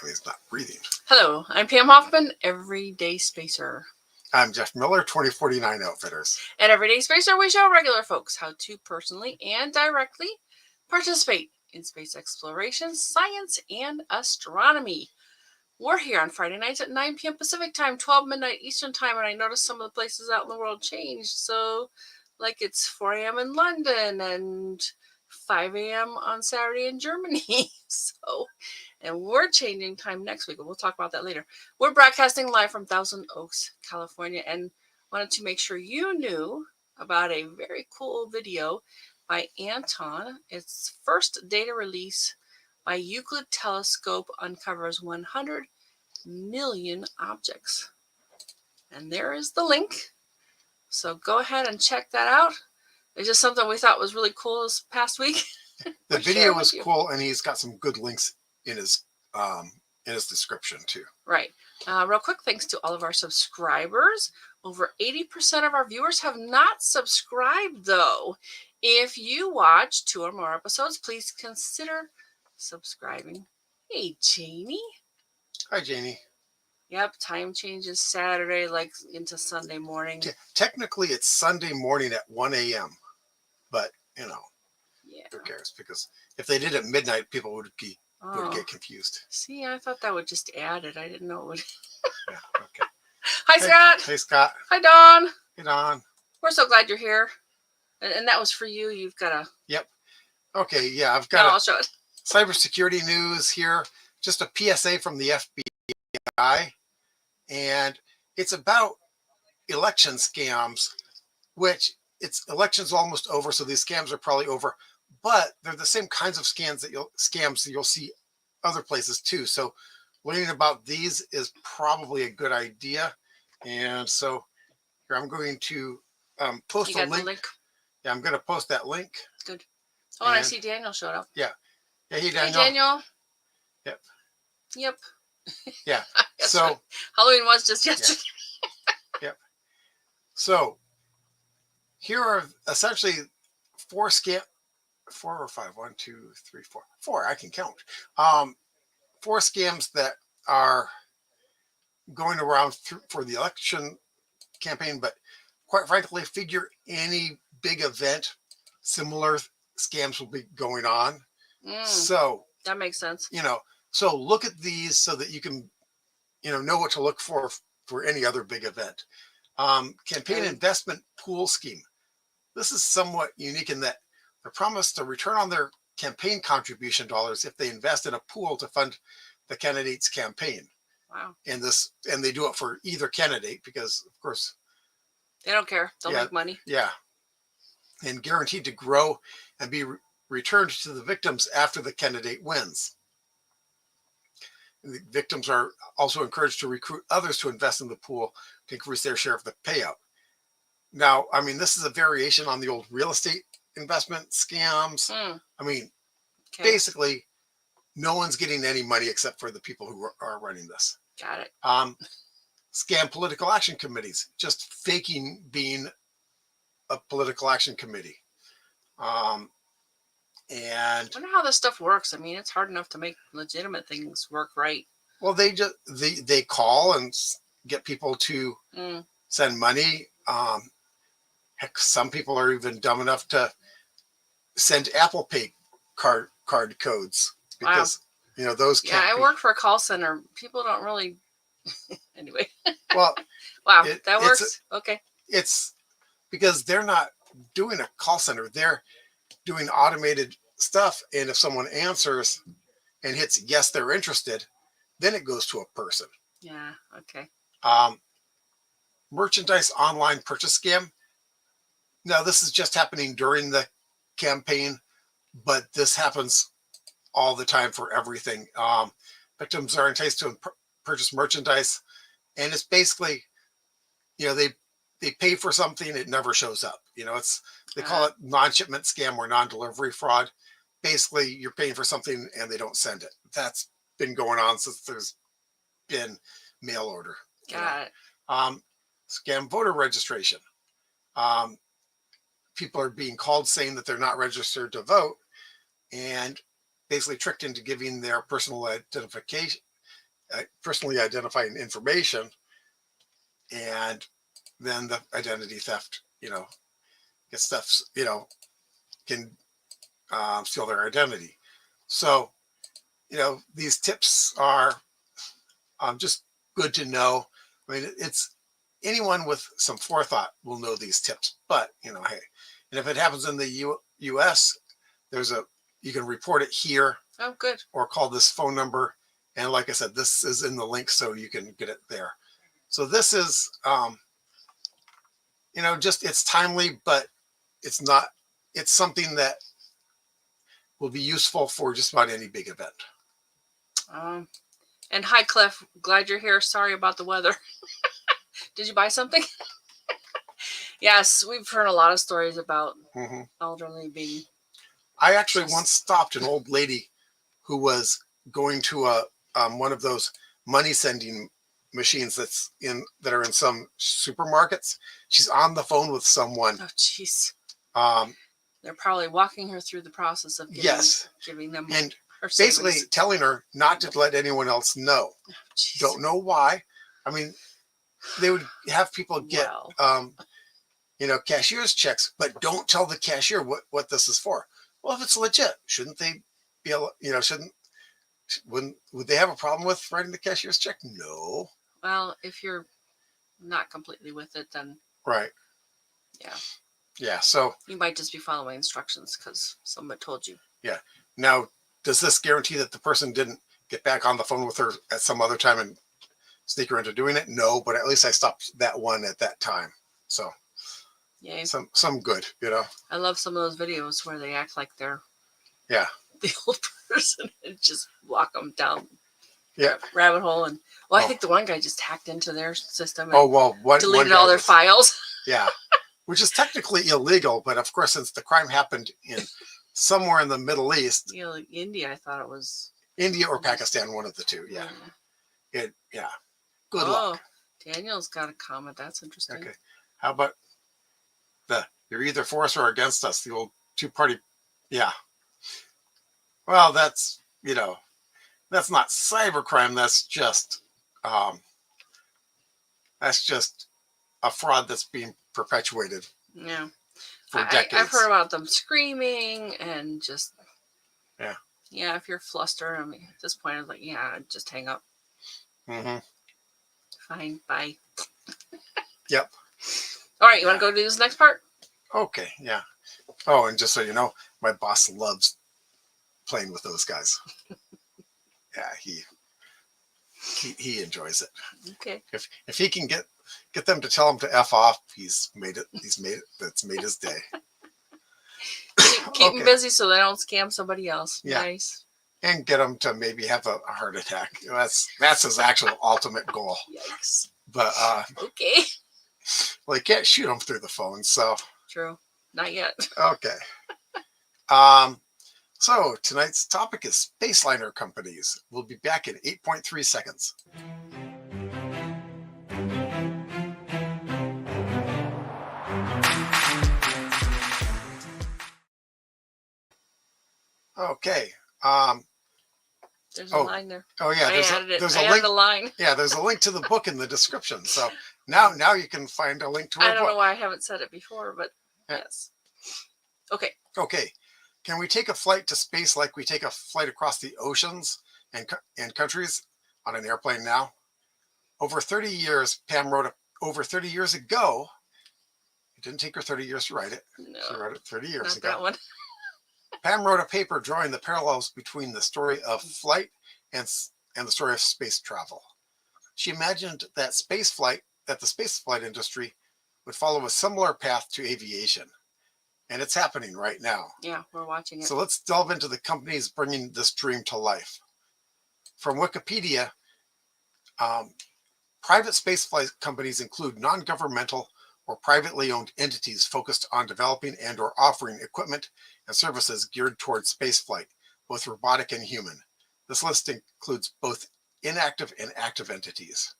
He's not breathing. Hello, I'm Pam Hoffman, Everyday Spacer. I'm Jeff Miller, 2049 Outfitters. At Everyday Spacer, we show regular folks how to personally and directly participate in space exploration, science, and astronomy. We're here on Friday nights at 9 p.m. Pacific time, 12 midnight Eastern time, and I noticed some of the places out in the world changed. So, like it's 4 a.m. in London and 5 a.m. on Saturday in Germany. And we're changing time next week, but we'll talk about that later. We're broadcasting live from Thousand Oaks, California, and wanted to make sure you knew about a very cool video by Anton. Its first data release by Euclid telescope uncovers 100 million objects. And there is the link. So go ahead and check that out. It's just something we thought was really cool this past week. The video was cool, and he's got some good links in his description too. Right. Real quick, thanks to all of our subscribers. Over 80% of our viewers have not subscribed, though. If you watch 2 or more episodes, please consider subscribing. Hey, Janie. Hi, Janie. Yep, time changes Saturday, like into Sunday morning. Technically, it's Sunday morning at 1 a.m., but, you know, yeah, who cares? Because if they did it at midnight, people would get confused. See, I thought that would just add it. I didn't know it would. Yeah, okay. Hi, Scott. Hey, Scott. Hi, Dawn. Hey, Dawn. We're so glad you're here. And that was for you. You've got a... Yep. Okay, yeah, I've got I'll show it. Cybersecurity news here. Just a PSA from the FBI. And it's about election scams, which election's almost over, so these scams are probably over. But they're the same kinds of scams that you'll see other places too. So learning about these is probably a good idea. And so here I'm going to post a link. Yeah, I'm going to post that link. Good. Oh, and I see Daniel showed up. Yeah. Yeah. Hey, Daniel. Hey, Daniel. Yep. Yep. Yeah. So Halloween was just yesterday. Yeah. Yep. So here are essentially 4 or 5. 1, 2, 3, 4. 4. I can count. 4 scams that are going around for the election campaign, but quite frankly, figure any big event, similar scams will be going on. So that makes sense. So look at these so that you can, know what to look for any other big event. Campaign investment pool scheme. This is somewhat unique in that they're promised a return on their campaign contribution dollars if they invest in a pool to fund the candidate's campaign. Wow. And they do it for either candidate because, of course, they don't care. They'll make money. Yeah. And guaranteed to grow and be returned to the victims after the candidate wins. The victims are also encouraged to recruit others to invest in the pool to increase their share of the payout. Now, I mean, this is a variation on the old real estate investment scams. Basically, no one's getting any money except for the people who are running this. Got it. Scam political action committees, just faking being a political action committee. And I wonder how this stuff works. I mean, it's hard enough to make legitimate things work right. Well, they call and get people to send money. Heck, some people are even dumb enough to send Apple Pay card codes because those can't. Yeah, I work for a call center. People don't really. Anyway. Well. Wow, that works. Okay. It's because they're not doing a call center. They're doing automated stuff, and if someone answers and hits yes, they're interested, then it goes to a person. Yeah. Okay. Merchandise online purchase scam. Now, this is just happening during the campaign, but this happens all the time for everything. Victims are enticed to purchase merchandise, and it's basically, they pay for something, it never shows up. They call it non-shipment scam or non-delivery fraud. Basically, you're paying for something and they don't send it. That's been going on since there's been mail order. Got it. Scam voter registration. People are being called saying that they're not registered to vote and basically tricked into giving their personal personally identifying information, and then the identity theft, gets stuff, can steal their identity. So, these tips are just good to know. I mean, it's anyone with some forethought will know these tips, but hey, and if it happens in the U.S., you can report it here. Oh, good. Or call this phone number. And like I said, this is in the link, so you can get it there. So this is, it's timely, but it's not, it's something that will be useful for just about any big event. And hi, Cliff. Glad you're here. Sorry about the weather. Did you buy something? Yes, we've heard a lot of stories about elderly being. I actually once stopped an old lady who was going to one of those money sending machines that are in some supermarkets. She's on the phone with someone. Oh, jeez. They're probably walking her through the process of giving them and her basically savings. telling her not to let anyone else know. Oh, don't know why. I mean, they would have people get cashier's checks, but don't tell the cashier what this is for. Well, if it's legit, shouldn't they be able, would they have a problem with writing the cashier's check? No. Well, if you're not completely with it, then right. Yeah. So you might just be following instructions because someone told you. Yeah. Now, does this guarantee that the person didn't get back on the phone with her at some other time and sneak her into doing it? No, but at least I stopped that one at that time. So yay. Some good, I love some of those videos where they act like they're the old person and just walk them down rabbit hole. And I think the one guy just hacked into their system and deleted all their files. Yeah, which is technically illegal, but of course, since the crime happened in somewhere in the Middle East, like India, I thought it was India or Pakistan, one of the two. Yeah. Good luck. Daniel's got a comment. That's interesting. Okay. How about you're either for us or against us, the old two-party. Yeah. Well, that's not cybercrime. That's just a fraud that's being perpetuated. Yeah. For decades. I've heard about them screaming and just. Yeah. If you're flustered, I mean, at this point, I was like, just hang up. Fine. Bye. Yep. All right. You want to go do this next part? Okay. Yeah. Oh, and just so you know, my boss loves playing with those guys. Yeah, he enjoys it. Okay. If he can get them to tell him to F off, he's made it. That's made his day. Keep them busy so they don't scam somebody else. Yeah. Nice. And get them to maybe have a heart attack. That's his actual ultimate goal. Yikes. But okay. Well, you can't shoot them through the phone, so. True. Not yet. Okay. So tonight's topic is Spaceliner Companies. We'll be back in 8.3 seconds. Okay. There's a line there. Oh yeah, there's a link. The line. Yeah, there's a link to the book in the description. So now you can find a link to our book. I don't know why I haven't said it before, but yes. Okay. Okay. Can we take a flight to space like we take a flight across the oceans and countries on an airplane now? Over 30 years, Pam wrote over 30 years ago. It didn't take her 30 years to write it. No, she wrote it 30 years not ago. That one. Pam wrote a paper drawing the parallels between the story of flight and the story of space travel. She imagined that the space flight industry would follow a similar path to aviation. And it's happening right now. Yeah, we're watching it. So let's delve into the companies bringing this dream to life. From Wikipedia, private spaceflight companies include non-governmental or privately owned entities focused on developing and or offering equipment and services geared towards spaceflight, both robotic and human. This list includes both inactive and active entities.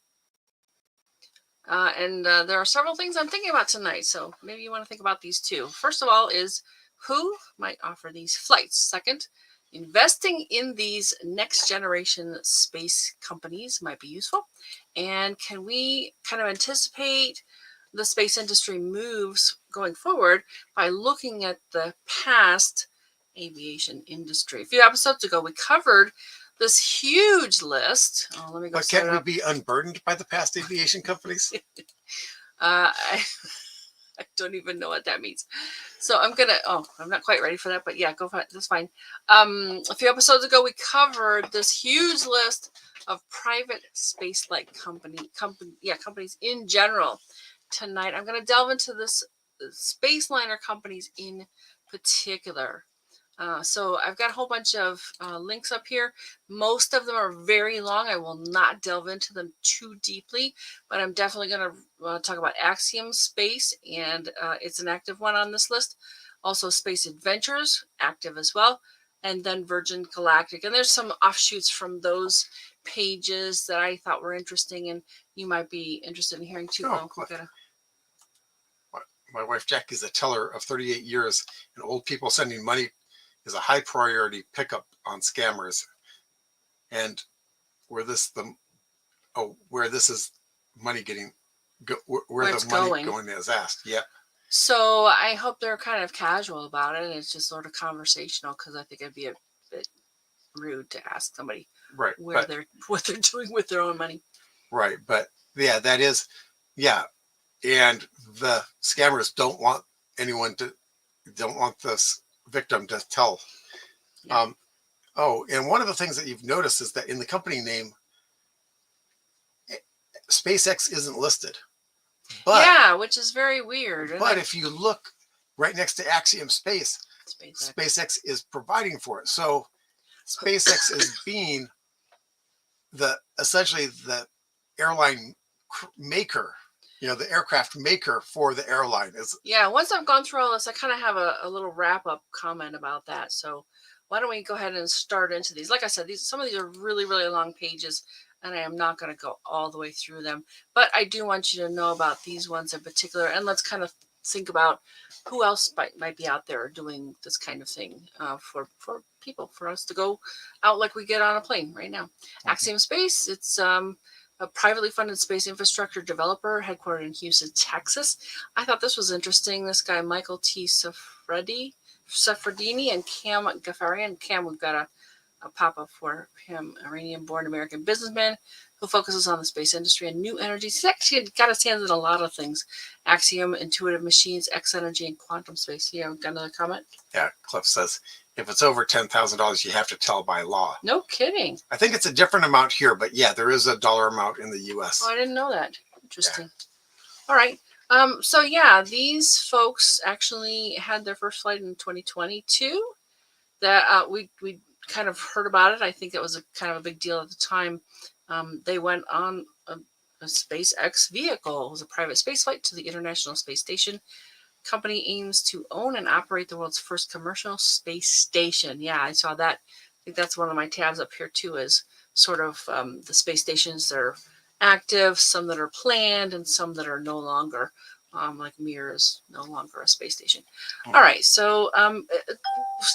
There are several things I'm thinking about tonight, so maybe you want to think about these too. First of all is who might offer these flights. Second investing in these next generation space companies might be useful. And can we kind of anticipate the space industry moves going forward by looking at the past aviation industry? A few episodes ago, we covered this huge list. Oh, let me go. But can't we be unburdened by the past aviation companies? I don't even know what that means. So I'm not quite ready for that, but yeah, go for it. That's fine. A few episodes ago, we covered this huge list of private space-like companies in general. Tonight, I'm going to delve into this Spaceliner companies in particular. So I've got a whole bunch of links up here. Most of them are very long. I will not delve into them too deeply, but I'm definitely going to talk about Axiom Space, and it's an active one on this list. Also Space Adventures, active as well, and then Virgin Galactic. And there's some offshoots from those pages that I thought were interesting, and you might be interested in hearing too. My wife Jackie's a teller of 38 years, and old people sending money is a high priority pickup on scammers. And where this is money getting where the money going is asked. Yep. So I hope they're kind of casual about it. It's just sort of conversational, because I think it'd be a bit rude to ask somebody what they're doing with their own money. Right, but yeah, that is, yeah, and the scammers don't want this victim to tell. Yeah. And one of the things that you've noticed is that in the company name, SpaceX isn't listed. But, yeah, which is very weird. But if you look right next to Axiom Space, SpaceX is providing for it. So SpaceX is being essentially the airline maker, the aircraft maker for the airline. Yeah, once I've gone through all this, I kind of have a little wrap-up comment about that. So why don't we go ahead and start into these? Like I said, some of these are really, really long pages, and I am not going to go all the way through them. But I do want you to know about these ones in particular, and let's kind of think about who else might be out there doing this kind of thing for people, for us to go out like we get on a plane right now. Mm-hmm. Axiom Space, it's a privately funded space infrastructure developer headquartered in Houston, Texas. I thought this was interesting. This guy, Michael T. Safradini and Cam Gaffarian. Cam, we've got a pop-up for him, Iranian-born American businessman who focuses on the space industry and new energies. He's actually got his hands in a lot of things. Axiom, Intuitive Machines, X Energy, and Quantum Space. Got another comment? Yeah, Cliff says, if it's over $10,000, you have to tell by law. No kidding. I think it's a different amount here, but yeah, there is a dollar amount in the U.S. Oh, I didn't know that. Interesting. Yeah. All right. So yeah, these folks actually had their first flight in 2022. That we kind of heard about it. I think it was kind of a big deal at the time. They went on a SpaceX vehicle. It was a private space flight to the International Space Station. Company aims to own and operate the world's first commercial space station. Yeah, I saw that. I think that's one of my tabs up here too, is sort of the space stations that are active, some that are planned, and some that are no longer. Like Mir is no longer a space station. All right, so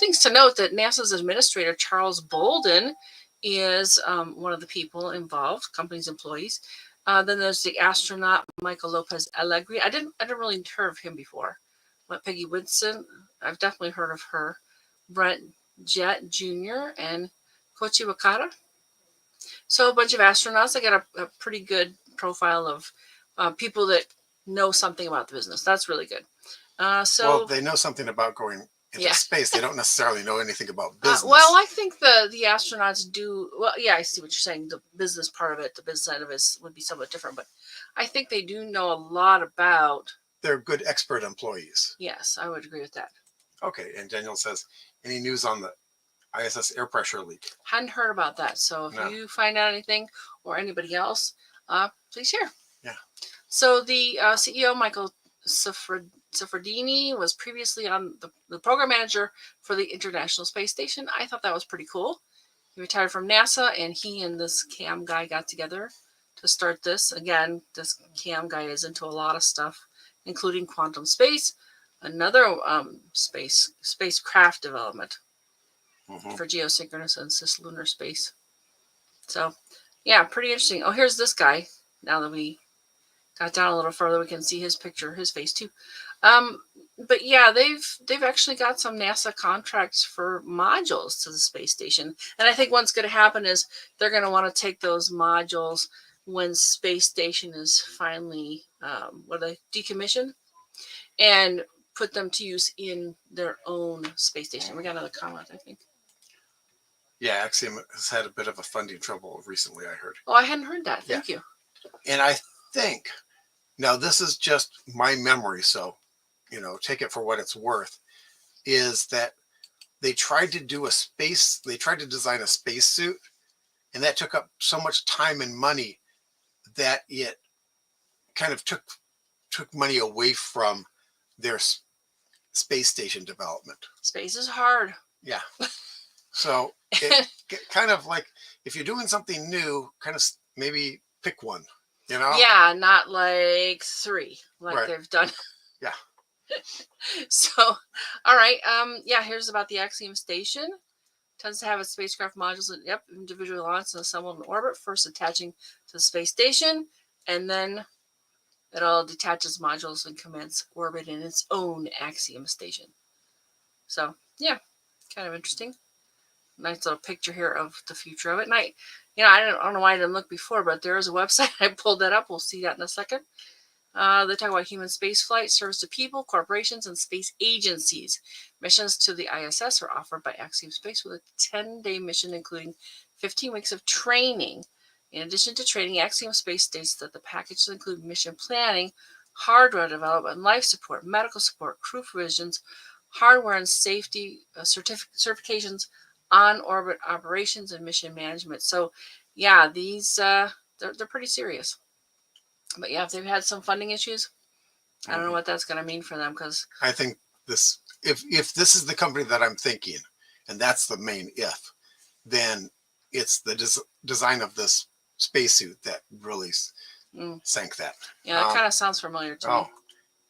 things to note that NASA's administrator, Charles Bolden, is one of the people involved, company's employees. Then there's the astronaut, Michael Lopez Allegri. I didn't really hear of him before. But Peggy Woodson, I've definitely heard of her. Brent Jett Jr. and Koichi Wakata. So a bunch of astronauts. I got a pretty good profile of people that know something about the business. That's really good. Well, they know something about going into space. They don't necessarily know anything about business. Well, I think the astronauts do. Well, yeah, I see what you're saying. The business part of it, the business side of it would be somewhat different. But I think they do know a lot about. They're good expert employees. Yes, I would agree with that. Okay, and Daniel says, any news on the ISS air pressure leak? Hadn't heard about that. So if you find out anything or anybody else, please share. Yeah. So the CEO, Michael Safradini, was previously on the program manager for the International Space Station. I thought that was pretty cool. He retired from NASA, and he and this Cam guy got together to start this. Again, this Cam guy is into a lot of stuff, including quantum space, another spacecraft development. for geosynchronous and cislunar space. So, yeah, pretty interesting. Oh, here's this guy. Now that we got down a little further, we can see his picture, his face too. But yeah, they've actually got some NASA contracts for modules to the space station, and I think what's going to happen is they're going to want to take those modules when space station is finally decommissioned, and put them to use in their own space station. We got another comment, I think. Yeah, Axiom has had a bit of a funding trouble recently, I heard. Oh, I hadn't heard that. Thank you. And I think, now this is just my memory, so, take it for what it's worth, is that they tried to design a spacesuit, and that took up so much time and money that it kind of took money away from their space station development. Space is hard. Yeah. So it kind of like, if you're doing something new, kind of maybe pick one, Yeah, not like 3 like they've done. Yeah. So, all right. Yeah, here's about the Axiom station. Tends to have its spacecraft modules individually launched and assembled in orbit, first attaching to the space station, and then it all detaches modules and commence orbit in its own Axiom station. So, yeah, kind of interesting. Nice little picture here of the future of it. And I don't know why I didn't look before, but there is a website. I pulled that up. We'll see that in a second. They talk about human spaceflight, service to people, corporations, and space agencies. Missions to the ISS are offered by Axiom Space with a 10-day mission, including 15 weeks of training. In addition to training, Axiom Space states that the packages include mission planning, hardware development, life support, medical support, crew provisions, hardware and safety certifications, on-orbit operations, and mission management. So, yeah, these they're pretty serious. But yeah, if they've had some funding issues, I don't know what that's going to mean for them, because I think if this is the company that I'm thinking, and that's the main if, then it's the design of this spacesuit that really sank that. Yeah, it kind of sounds familiar to me.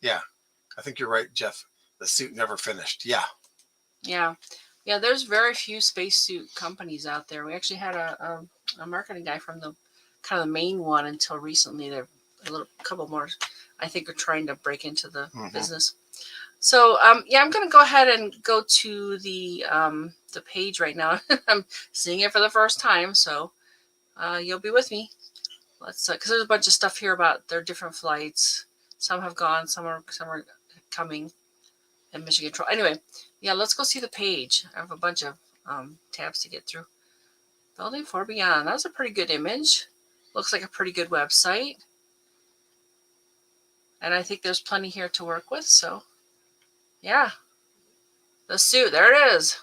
Yeah. I think you're right, Jeff. The suit never finished. Yeah. Yeah. Yeah, there's very few spacesuit companies out there. We actually had a marketing guy from the kind of the main one until recently. There are a couple more, I think, are trying to break into the business. So, yeah, I'm going to go ahead and go to the page right now. I'm seeing it for the first time, so you'll be with me. Let's, because there's a bunch of stuff here about their different flights. Some have gone, some are coming, and mission control. Anyway, yeah, let's go see the page. I have a bunch of tabs to get through. Building 4 Beyond. That was a pretty good image. Looks like a pretty good website. And I think there's plenty here to work with. So, yeah. The suit. There it is.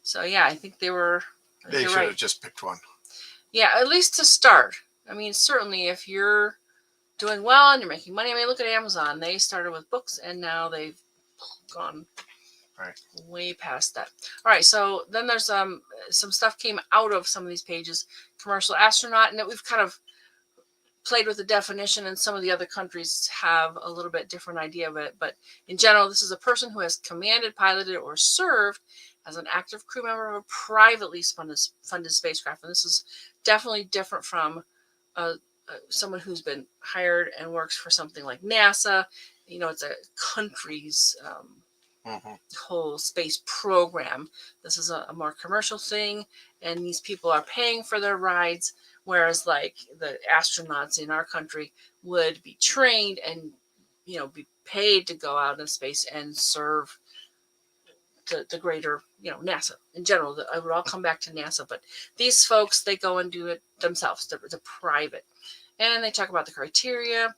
So, yeah, I think they should have just picked one. Yeah, at least to start. I mean, certainly if you're doing well and you're making money. I mean, look at Amazon. They started with books, and now they've gone way past that. All right, so then there's some stuff came out of some of these pages. Commercial astronaut, and we've kind of played with the definition, and some of the other countries have a little bit different idea of it. But in general, this is a person who has commanded, piloted, or served as an active crew member of a privately funded spacecraft. And this is definitely different from someone who's been hired and works for something like NASA. It's a country's whole space program. This is a more commercial thing, and these people are paying for their rides, whereas like the astronauts in our country would be trained and be paid to go out in space and serve the greater NASA in general. I would all come back to NASA, but these folks, they go and do it themselves. They're private, and they talk about the criteria.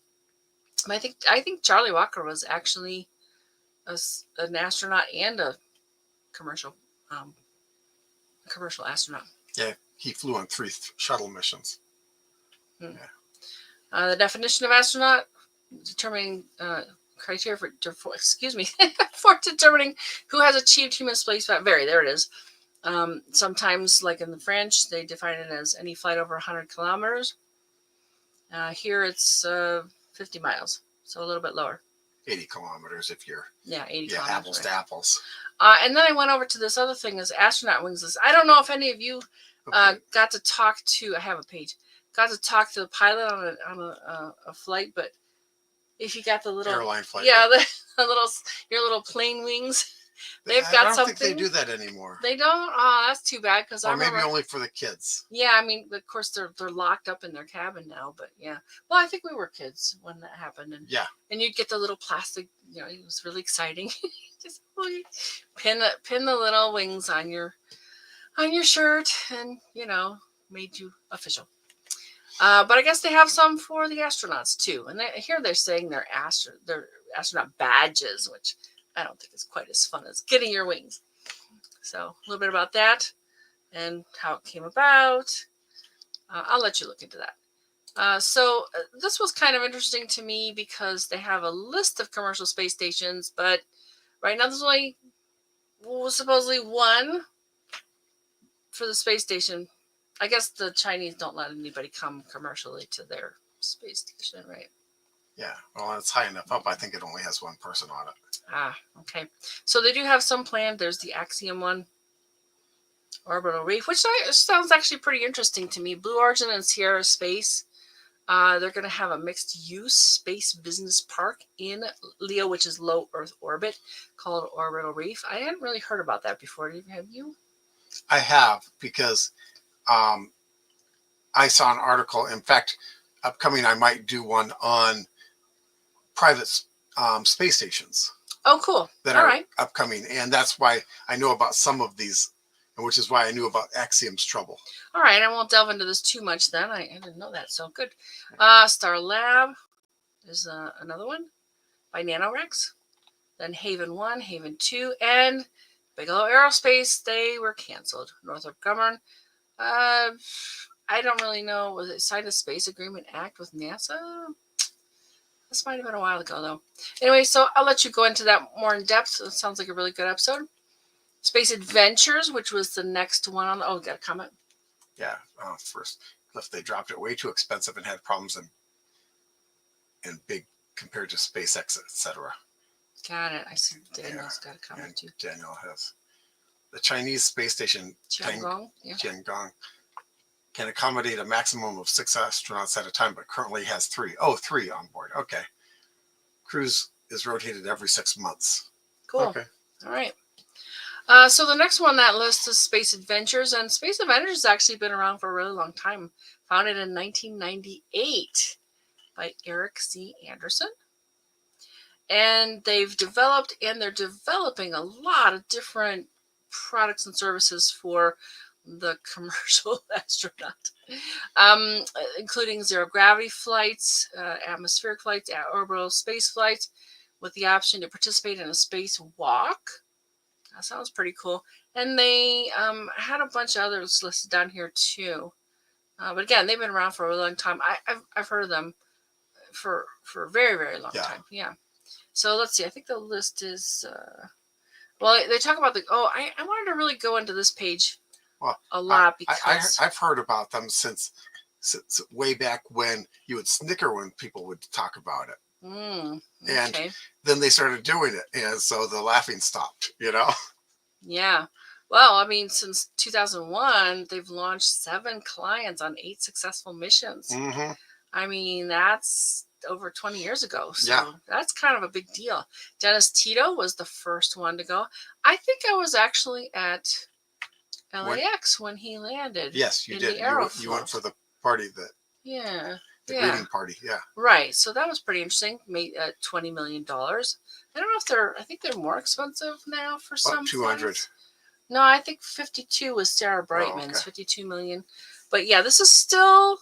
I think Charlie Walker was actually an astronaut and a commercial astronaut. Yeah, he flew on 3 shuttle missions. Yeah. The definition of astronaut: determining criteria for for determining who has achieved human spaceflight vary. There it is. Sometimes, like in the French, they define it as any flight over 100 kilometers. Here it's 50 miles, so a little bit lower. 80 kilometers if you're 80 kilometers, apples to apples. And then I went over to this other thing, this astronaut wings list. I don't know if any of you got to talk to. I have a page. Got to talk to the pilot on a flight, but if you got the little airline flight, yeah, the little your little plane wings, they've got I don't something. think they do that anymore. They don't. Oh, that's too bad because I remember. Maybe only for the kids. Yeah, I mean, of course they're locked up in their cabin now, but yeah. Well, I think we were kids when that happened, and yeah, and you'd get the little plastic. You know, it was really exciting. Just pin the little wings on your shirt, and made you official. But I guess they have some for the astronauts too, and here they're saying they're astronaut badges, which I don't think is quite as fun as getting your wings. So a little bit about that and how it came about. I'll let you look into that. So this was kind of interesting to me because they have a list of commercial space stations, but right now there's only supposedly one for the space station. I guess the Chinese don't let anybody come commercially to their space station, right? Yeah. Well, it's high enough up. I think it only has one person on it. Ah, okay. So they do have some planned. There's the Axiom one, Orbital Reef, which sounds actually pretty interesting to me. Blue Origin and Sierra Space. They're going to have a mixed-use space business park in LEO, which is low Earth orbit, called Orbital Reef. I hadn't really heard about that before. Have you? I have, because I saw an article. In fact, upcoming, I might do one on private space stations. Oh, cool. That are upcoming. And that's why I know about some of these, which is why I knew about Axiom's trouble. All right. I won't delve into this too much then. I didn't know that. So good. Star Lab is another one by NanoRex. Then Haven 1, Haven 2, and Bigelow Aerospace. They were canceled. Northrop Grumman. I don't really know. Was it signed a Space Agreement Act with NASA? This might have been a while ago, though. Anyway, so I'll let you go into that more in depth. It sounds like a really good episode. Space Adventures, which was the next one on. Oh, got a comment? Yeah. First, if they dropped it way too expensive and had problems and big compared to SpaceX, etc. Got it. I see Daniel's got a comment too. Daniel has. The Chinese space station Tiangong can accommodate a maximum of 6 astronauts at a time, but currently has 3. Oh, 3 on board. Okay. Cruise is rotated every 6 months. Cool. Okay. All right. So the next one on that list is Space Adventures, and Space Adventures has actually been around for a really long time. Founded in 1998 by Eric C. Anderson. And they've developed and they're developing a lot of different products and services for the commercial astronaut, including zero gravity flights, atmospheric flights, orbital space flights, with the option to participate in a space walk. That sounds pretty cool. And they had a bunch of others listed down here too. But again, they've been around for a really long time. I've heard of them for a very, very long time. Yeah. So let's see. I think the list is. Well, they talk about the. Oh, I wanted to really go into this page a lot because I've heard about them since way back when you would snicker when people would talk about it. Okay. And then they started doing it, and so the laughing stopped. Yeah. Well, I mean, since 2001, they've launched 7 clients on 8 successful missions. Mm-hmm. I mean, that's over 20 years ago. So that's kind of a big deal. Dennis Tito was the first one to go. I think I was actually at LAX when he landed. Yes, you did. You went for the party the greeting party. Yeah. Right. So that was pretty interesting. Made $20 million. I don't know if I think they're more expensive now for some. 200. Flights. No, I think 52 was Sarah Brightman's 52 million. But yeah, this is still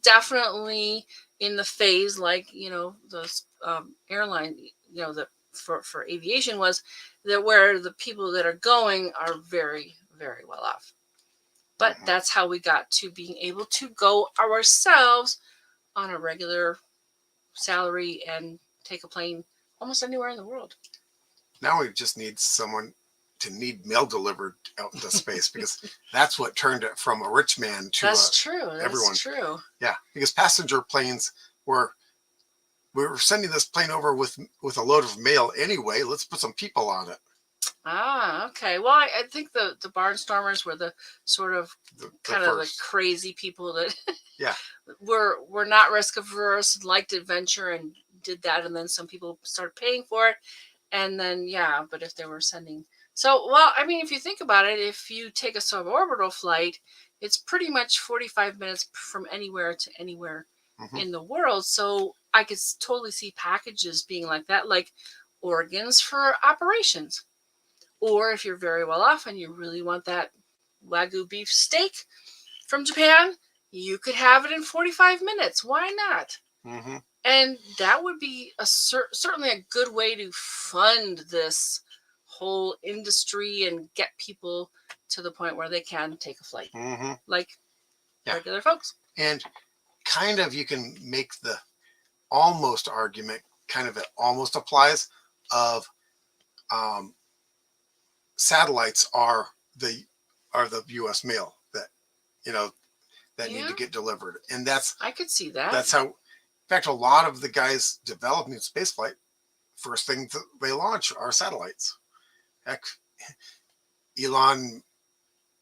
definitely in the phase like, the airline, that for aviation was that where the people that are going are very, very well off. But that's how we got to being able to go ourselves on a regular salary and take a plane almost anywhere in the world. Now we just need someone to need mail delivered out into space, because that's what turned it from a rich man to everyone. That's true. Yeah, because passenger planes we were sending this plane over with a load of mail anyway. Let's put some people on it. Ah, okay. Well, I think the barnstormers were the sort of kind of the crazy people that yeah were not risk averse, liked adventure, and did that. And then some people started paying for it, and then yeah. But if they were sending, so well, I mean, if you think about it, if you take a suborbital flight, it's pretty much 45 minutes from anywhere to anywhere in the world. So I could totally see packages being like that, like organs for operations. Or if you're very well off and you really want that Wagyu beef steak from Japan, you could have it in 45 minutes. Why not? And that would be certainly a good way to fund this whole industry and get people to the point where they can take a flight, like regular folks. And kind of you can make the almost argument, kind of it almost applies, of satellites are the U.S. mail that that need to get delivered, and that's I could see that. That's how. In fact, a lot of the guys developing spaceflight, first thing they launch are satellites. Heck, Elon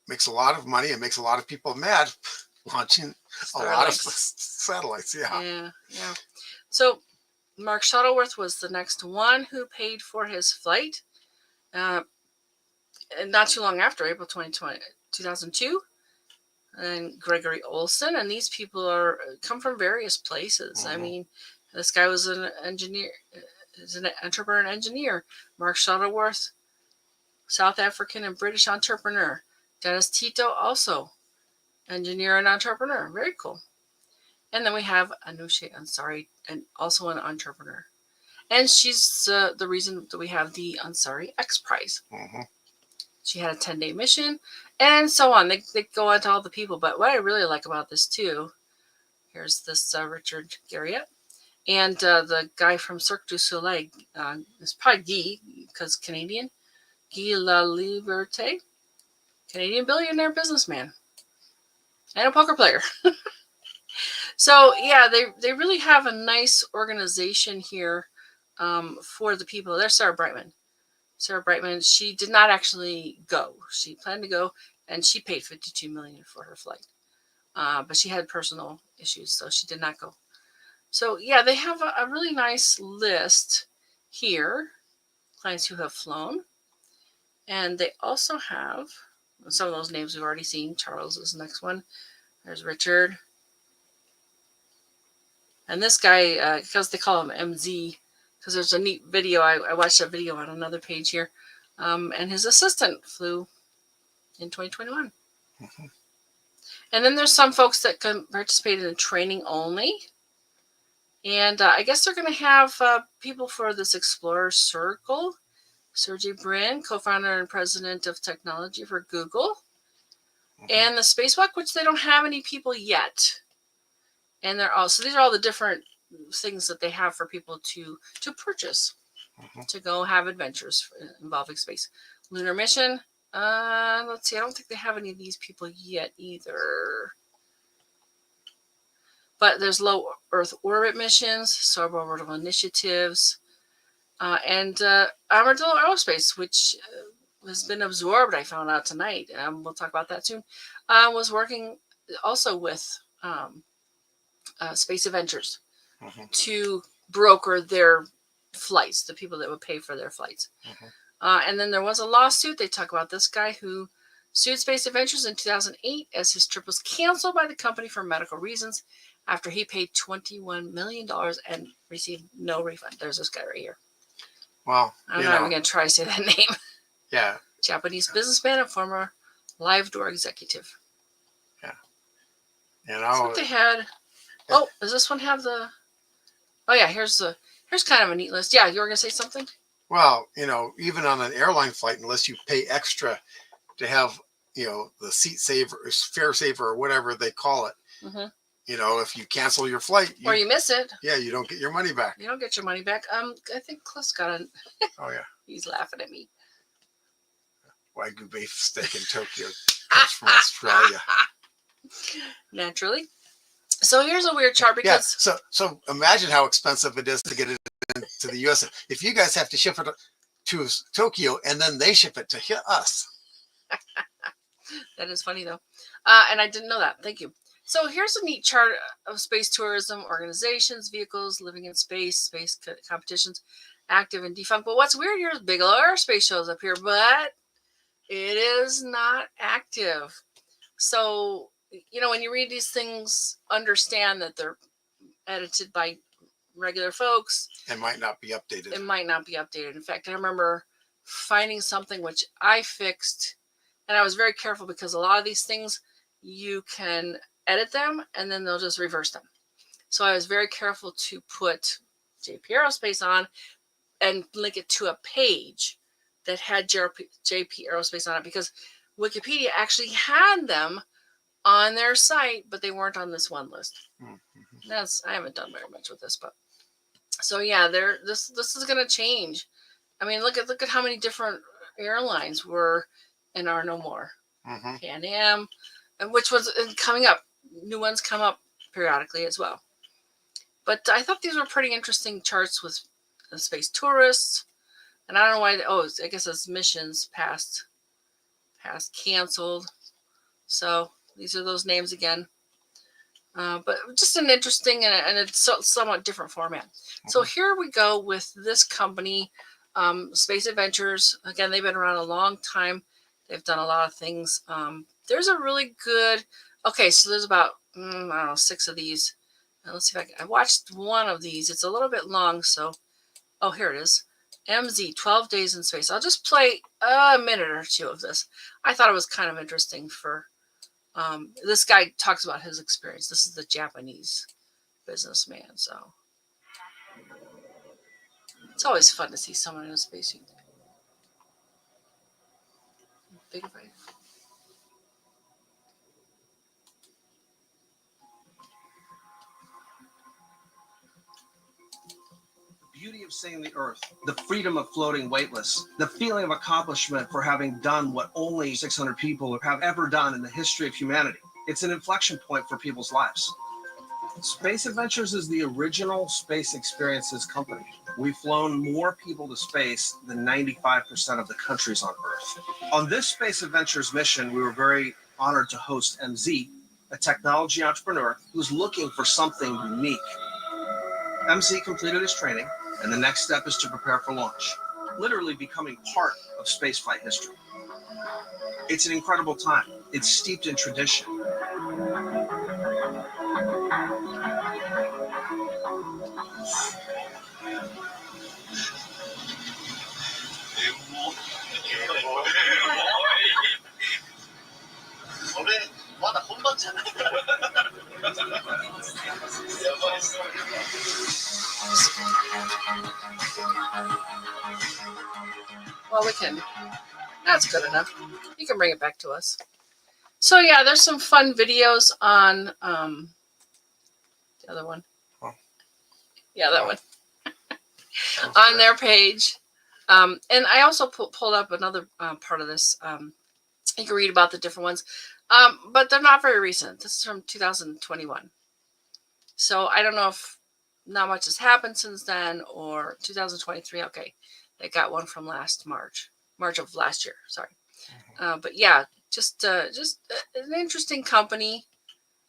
makes a lot of money and makes a lot of people mad launching a lot of satellites. Yeah. So Mark Shuttleworth was the next one who paid for his flight. And not too long after, April 2002, and Gregory Olson, and these people come from various places. I mean, this guy was an engineer, is an entrepreneur and engineer. Mark Shuttleworth, South African and British entrepreneur. Dennis Tito, also engineer and entrepreneur. Very cool. And then we have Anousheh Ansari, and also an entrepreneur. And she's the reason that we have the Ansari X Prize. She had a 10-day mission, and so on. They go on to all the people. But what I really like about this, too, here's this Richard Garriott. And the guy from Cirque du Soleil, is probably Guy, because Canadian. Guy Laliberté, Canadian billionaire businessman. And a poker player. So, yeah, they really have a nice organization here for the people. There's Sarah Brightman. Sarah Brightman, she did not actually go. She planned to go, and she paid $52 million for her flight. But she had personal issues, so she did not go. So, yeah, they have a really nice list here, clients who have flown. And they also have some of those names we've already seen. Charles is the next one. There's Richard. And this guy, because they call him MZ, because there's a neat video. I watched a video on another page here. And his assistant flew in 2021. And then there's some folks that can participate in training only. And I guess they're going to have people for this Explorer Circle. Sergey Brin, co-founder and president of technology for Google. And the Spacewalk, which they don't have any people yet. And these are all the different things that they have for people to purchase, to go have adventures involving space. Lunar mission, let's see, I don't think they have any of these people yet either. But there's low Earth orbit missions, suborbital initiatives, and Armadillo Aerospace, which has been absorbed, I found out tonight. We'll talk about that soon. Was working also with Space Adventures to broker their flights, the people that would pay for their flights. And then there was a lawsuit. They talk about this guy who sued Space Adventures in 2008 as his trip was canceled by the company for medical reasons after he paid $21 million and received no refund. There's this guy right here. Well, I'm not even going to try to say that name. Yeah. Japanese businessman and former Live Door executive. Yeah. That's what they had. Oh, does this one have the... Oh, yeah, here's kind of a neat list. Yeah, you were going to say something? Well, even on an airline flight, unless you pay extra to have, the seat saver, fare saver, or whatever they call it, if you cancel your flight... or you miss it. Yeah, you don't get your money back. You don't get your money back. I think Cliff's got a... Oh, yeah. He's laughing at me. Wagyu beef steak in Tokyo comes from Australia. Naturally. So here's a weird chart because... Yeah, so imagine how expensive it is to get it into the U.S. If you guys have to ship it to Tokyo, and then they ship it to us. That is funny, though. And I didn't know that. Thank you. So here's a neat chart of space tourism organizations, vehicles, living in space competitions, active and defunct. But what's weird here is Bigelow Aerospace shows up here, but it is not active. So, when you read these things, understand that they're edited by regular folks. It might not be updated. It might not be updated. In fact, I remember finding something which I fixed, and I was very careful because a lot of these things you can edit them and then they'll just reverse them. So I was very careful to put JP Aerospace on and link it to a page that had JP Aerospace on it, because Wikipedia actually had them on their site, but they weren't on this one list. I haven't done very much with this, but so yeah, this is going to change. I mean, look at how many different airlines were and are no more. Pan Am, and which was coming up. New ones come up periodically as well. But I thought these were pretty interesting charts with the space tourists. And I don't know why. I guess it's missions past canceled. So these are those names again. But just an interesting and it's somewhat different format. So here we go with this company, Space Adventures. Again, they've been around a long time. They've done a lot of things. There's a really good. Okay, so there's about I don't know, 6 of these. Let's see if I watched one of these. It's a little bit long, so here it is. MZ 12 Days in Space. I'll just play a minute or two of this. I thought it was kind of interesting for this guy talks about his experience. This is the Japanese businessman, so it's always fun to see someone in a spacesuit. Big fight. Beauty of seeing the Earth, the freedom of floating weightless, the feeling of accomplishment for having done what only 600 people have ever done in the history of humanity. It's an inflection point for people's lives. Space Adventures is the original space experiences company. We've flown more people to space than 95% of the countries on Earth. On this Space Adventures mission, we were very honored to host MZ, a technology entrepreneur who's looking for something unique. MZ completed his training, and the next step is to prepare for launch, literally becoming part of spaceflight history. It's an incredible time. It's steeped in tradition. Well, we can. That's good enough. You can bring it back to us. So yeah, there's some fun videos on the other one. Yeah, that one. On their page. And I also pulled up another part of this. You can read about the different ones. But they're not very recent. This is from 2021. So I don't know if not much has happened since then, or 2023. Okay, they got one from March of last year. Sorry. But yeah, just an interesting company.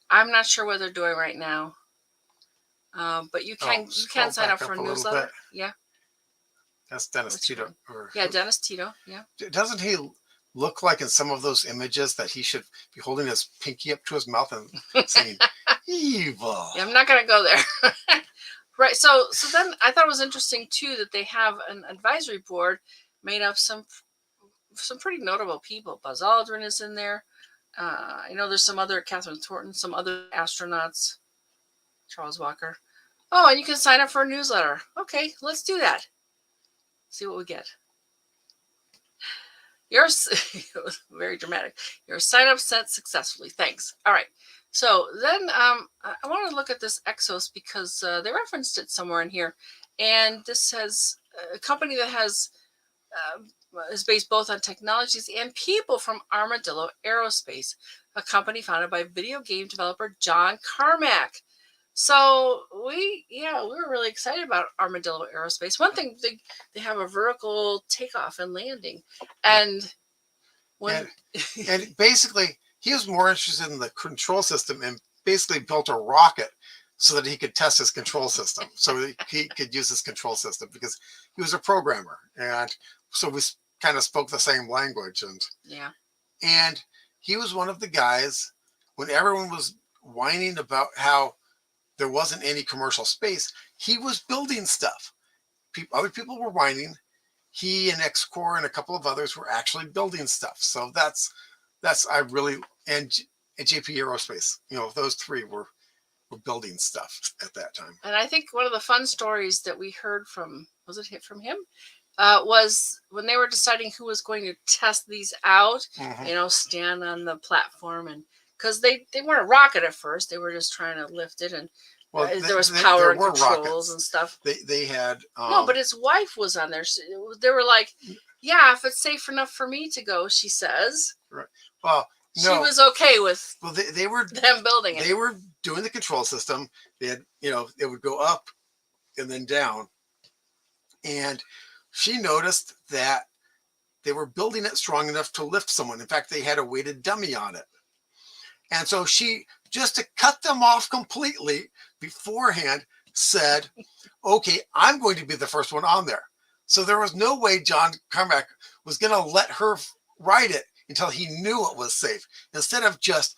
I'm not sure what they're doing right now. But you can sign up for a newsletter. Yeah. That's Dennis Tito. Dennis Tito. Yeah. Doesn't he look like in some of those images that he should be holding his pinky up to his mouth and saying evil? Yeah, I'm not gonna go there. Right. So then I thought it was interesting too that they have an advisory board made up some pretty notable people. Buzz Aldrin is in there. I know there's some other Catherine Thornton, some other astronauts, Charles Walker. Oh, and you can sign up for a newsletter. Okay, let's do that. See what we get. Very dramatic. Your sign up sent successfully. Thanks. All right. So then I want to look at this Exos because they referenced it somewhere in here. And this has a company that is based both on technologies and people from Armadillo Aerospace, a company founded by video game developer John Carmack. So we were really excited about Armadillo Aerospace. One thing, they have a vertical takeoff and landing, and when And basically, he was more interested in the control system and basically built a rocket so that he could test his control system, so he could use his control system because he was a programmer, and so we kind of spoke the same language. And he was one of the guys when everyone was whining about how there wasn't any commercial space. He was building stuff. Other people were whining. He and X-Core and a couple of others were actually building stuff. So that's I really and JP Aerospace. Those three were building stuff at that time. And I think one of the fun stories that we heard from from him was when they were deciding who was going to test these out. Mm-hmm. Stand on the platform, and because they weren't a rocket at first, they were just trying to lift it, and there was power and controls rockets and stuff. They had no, but his wife was on there. They were like, "Yeah, if it's safe enough for me to go," she says. Right. Well, she was okay with. Well, they were them building it. They were doing the control system. They had, it would go up and then down, and she noticed that they were building it strong enough to lift someone. In fact, they had a weighted dummy on it. And so she, just to cut them off completely beforehand, said, okay, I'm going to be the first one on there. So there was no way John Carmack was going to let her ride it until he knew it was safe. Instead of just,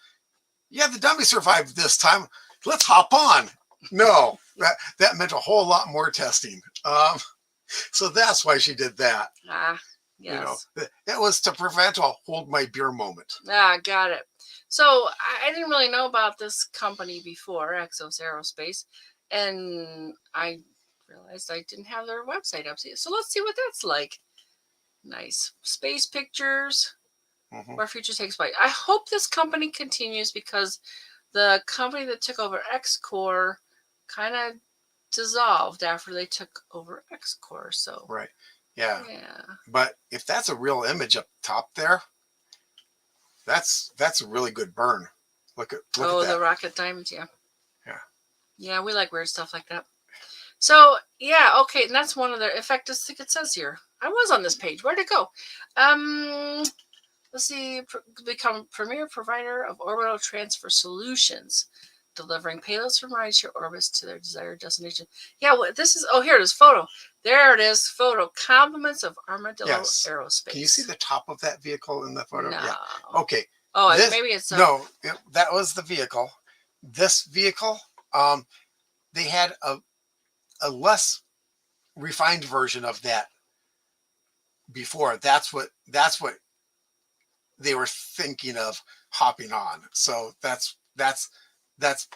the dummy survived this time, let's hop on. No, that meant a whole lot more testing. So that's why she did that. Yes. It was to prevent a hold my beer moment. Got it. So I didn't really know about this company before, Exos Aerospace, and I realized I didn't have their website up. So let's see what that's like. Nice space pictures, where future takes place. I hope this company continues because the company that took over X-Core kind of dissolved after they took over X-Core. So right. Yeah. But if that's a real image up top there, that's a really good burn. Look at that. The rocket diamonds, yeah. Yeah. Yeah, we like weird stuff like that. So okay, and that's one of the. In fact, I think it says here. I was on this page. Where'd it go? Let's see. Become premier provider of orbital transfer solutions, delivering payloads from rideshare orbits to their desired destination. Yeah, this is. Oh, here it is. Photo. There it is. Photo. Compliments of Armadillo Aerospace. Can you see the top of that vehicle in the photo? No. Yeah. Okay. Oh, maybe it's no. That was the vehicle. This vehicle, they had a less refined version of that before. That's what they were thinking of hopping on. So that's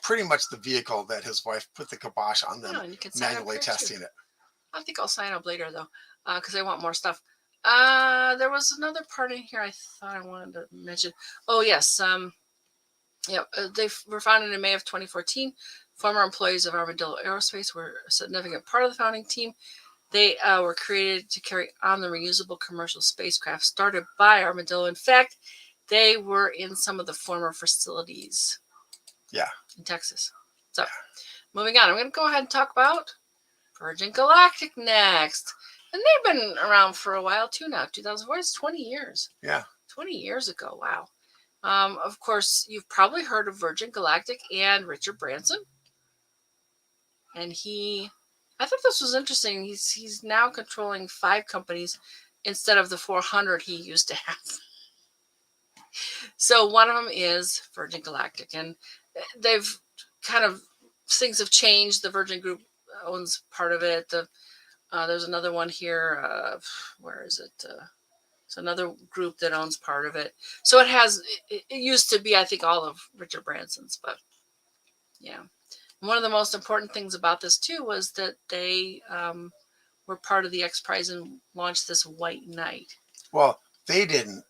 pretty much the vehicle that his wife put the kibosh on them, manually testing it. I think I'll sign up later though, because I want more stuff. There was another part in here I thought I wanted to mention. Oh yes, they were founded in May of 2014. Former employees of Armadillo Aerospace were a significant part of the founding team. They were created to carry on the reusable commercial spacecraft started by Armadillo. In fact, they were in some of the former facilities. Yeah. In Texas. So, moving on, I'm going to go ahead and talk about Virgin Galactic next. And they've been around for a while too now. 2004, it's 20 years. Yeah. 20 years ago. Wow. Of course, you've probably heard of Virgin Galactic and Richard Branson. And I thought this was interesting. He's now controlling 5 companies instead of the 400 he used to have. So one of them is Virgin Galactic. And they've things have changed. The Virgin Group owns part of it. There's another one here. Where is it? It's another group that owns part of it. So it used to be, I think, all of Richard Branson's, but yeah. One of the most important things about this too was that they were part of the X Prize and launched this White Knight. Well, they didn't.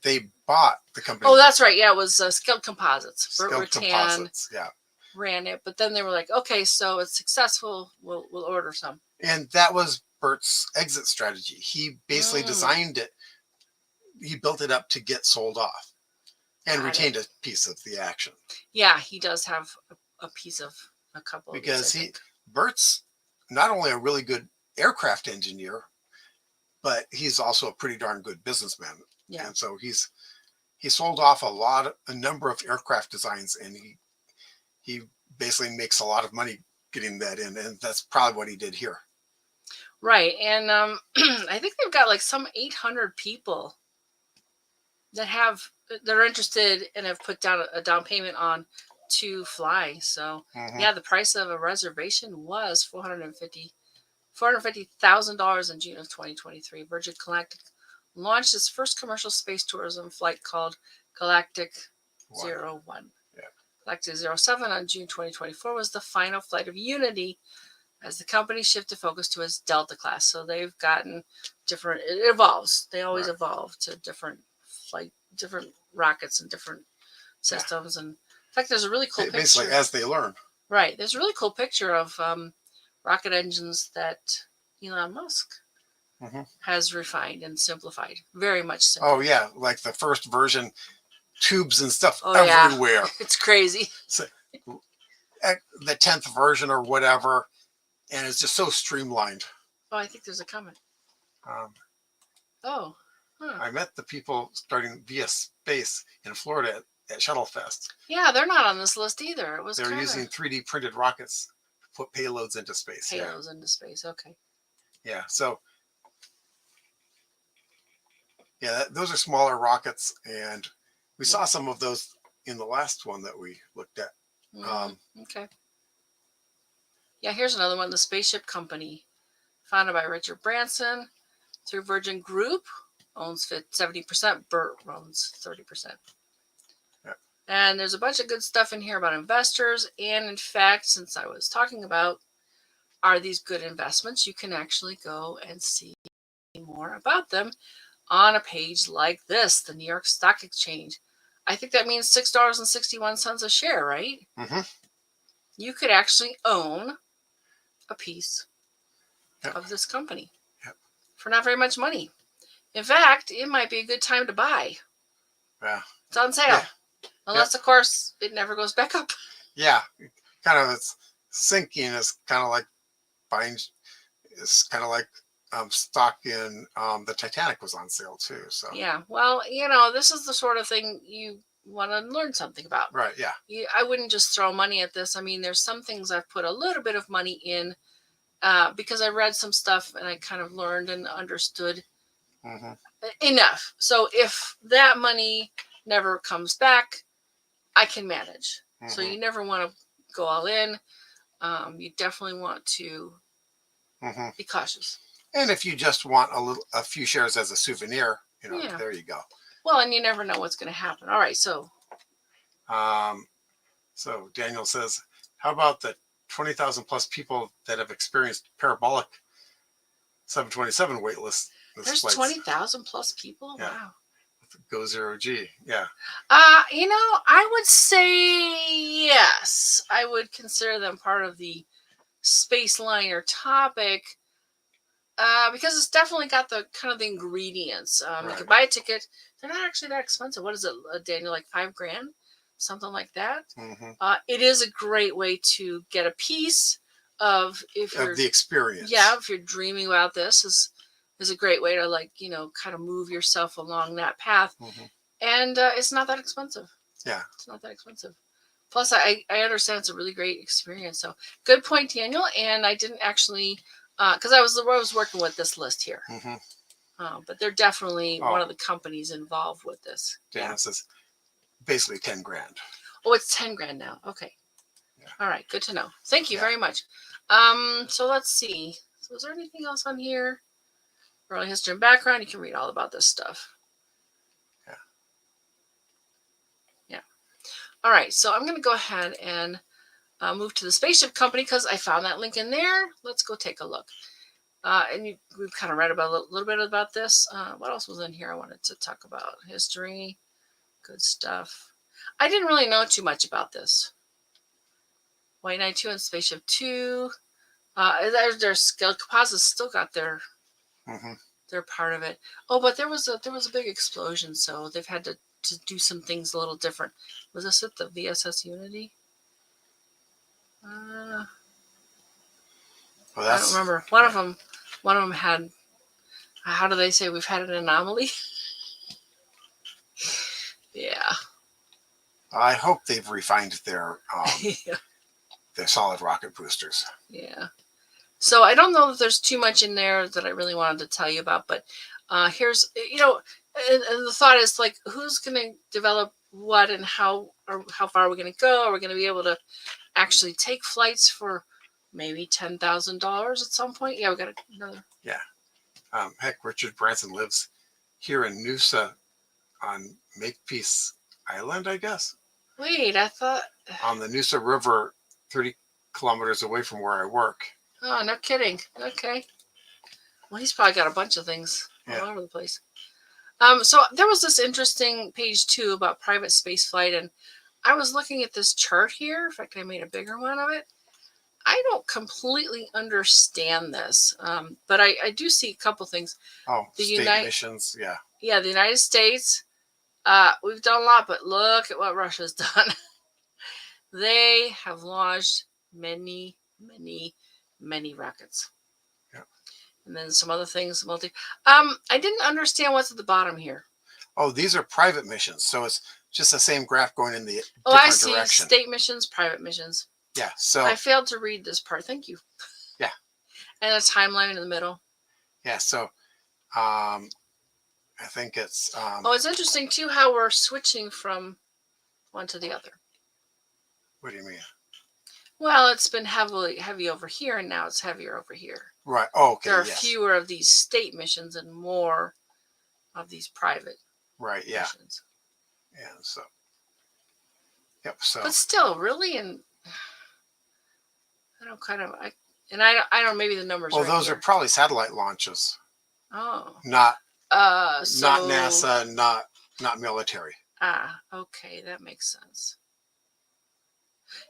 They bought the company. Oh, that's right. Yeah, it was Skilled Composites. Skilled Composites. Yeah. Ran it, but then they were like, okay, so it's successful. We'll order some. And that was Bert's exit strategy. He basically designed it. He built it up to get sold off, and retained a piece of the action. Yeah, he does have a piece of a couple of because these, I think. Bert's not only a really good aircraft engineer, but he's also a pretty darn good businessman. Yeah. And so he sold off a number of aircraft designs, and he basically makes a lot of money getting that in, and that's probably what he did here. Right. And I think they've got like some 800 people that are interested and have put down a down payment on to fly. So yeah, the price of a reservation was $450,000 in June of 2023. Virgin Galactic launched its first commercial space tourism flight called Galactic 01. Yeah. Galactic 07 on June 2024 was the final flight of Unity as the company shifted focus to its Delta class. So they've gotten different, it evolves. They always evolve to different rockets and different systems. And in fact, there's a really cool picture. Basically, as they learn. Right. There's a really cool picture of rocket engines that Elon Musk has refined and simplified. Very much simplified. Oh, yeah. Like the first version, tubes and stuff yeah. everywhere. It's crazy. So, the 10th version or whatever, and it's just so streamlined. Oh, I think there's a comment. I met the people starting via space in Florida at Shuttlefest. Yeah, they're not on this list either. They're using 3D printed rockets to put payloads into space. Payloads into space, okay. Yeah, so yeah, those are smaller rockets, and we saw some of those in the last one that we looked at. Okay. Yeah, here's another one. The Spaceship Company, founded by Richard Branson through Virgin Group, owns 70%. Bert owns 30%. Yeah. And there's a bunch of good stuff in here about investors. And in fact, since I was talking about are these good investments, you can actually go and see more about them on a page like this, the New York Stock Exchange. I think that means $6.61 a share, right? You could actually own a piece of this company for not very much money. In fact, it might be a good time to buy. Yeah. It's on sale. Unless, of course, it never goes back up. Yeah. Kind of it's sinking is kind of like buying, is kind of like stock in the Titanic was on sale too. So yeah, well, this is the sort of thing you want to learn something about. Right. Yeah. I wouldn't just throw money at this. I mean, there's some things I've put a little bit of money in because I read some stuff and I kind of learned and understood enough. So if that money never comes back, I can manage. So you never want to go all in. You definitely want to be cautious. And if you just want a few shares as a souvenir, there you go. Well, and you never know what's going to happen. All right, so Daniel says, how about the 20,000 plus people that have experienced parabolic 727 waitlist? There's 20,000 plus people. Yeah. Wow. Go 0G. Yeah. I would say yes. I would consider them part of the Spaceliner topic. Because it's definitely got the kind of the ingredients. You can buy a ticket. They're not actually that expensive. What is it, Daniel? Like $5,000, something like that. It is a great way to get a piece of the experience. Yeah, if you're dreaming about this, is a great way to kind of move yourself along that path. And it's not that expensive. Yeah, it's not that expensive. Plus, I understand it's a really great experience. So good point, Daniel. And I didn't actually. Because I was working with this list here, but they're definitely one of the companies involved with this. Dan says basically $10,000. Oh, it's $10,000 now. Okay. Yeah. All right. Good to know. Thank you very much. So let's see. So is there anything else on here? Early history and background. You can read all about this stuff. Yeah. All right. So I'm going to go ahead and move to the Spaceship Company because I found that link in there. Let's go take a look. We've kind of read about a little bit about this. What else was in here I wanted to talk about? History. Good stuff. I didn't really know too much about this. White Knight 2 and Spaceship 2. Their scale composites still got their part of it. Oh, but there was a big explosion, so they've had to do some things a little different. Was this at the VSS Unity? Uh, Well, I don't remember. One of them had. How do they say we've had an anomaly? Yeah. I hope they've refined their Yeah. their solid rocket boosters. Yeah. So I don't know that there's too much in there that I really wanted to tell you about, but here's, and the thought is like, who's going to develop what and how, or how far are we going to go? Are we going to be able to actually take flights for maybe $10,000 at some point? Yeah, we got another. Yeah. Heck, Richard Branson lives here in Noosa on Makepeace Island, I guess. Wait, I thought. On the Noosa River, 30 kilometers away from where I work. Oh, no kidding. Okay. Well, he's probably got a bunch of things all over the place. So there was this interesting page too about private space flight, and I was looking at this chart here. In fact, I made a bigger one of it. I don't completely understand this, but I do see a couple things. Oh, state missions, yeah. Yeah, the United States, we've done a lot, but look at what Russia's done. They have launched many, many, many rockets. Yeah. And then some other things. I didn't understand what's at the bottom here. Oh, these are private missions, so it's just the same graph going in the different I see. direction. State missions, private missions. Yeah, so I failed to read this part. Thank you. Yeah. And a timeline in the middle. Yeah, so I think it's it's interesting too how we're switching from one to the other. What do you mean? Well, it's been heavy over here, and now it's heavier over here. Right. Oh, okay. There are fewer of these state missions and more of these private missions. Yeah. So. Yep. So. But still, really, and I don't. Maybe the numbers. Well, those are probably satellite launches. Oh. Not. Not NASA. Not military. Okay, that makes sense.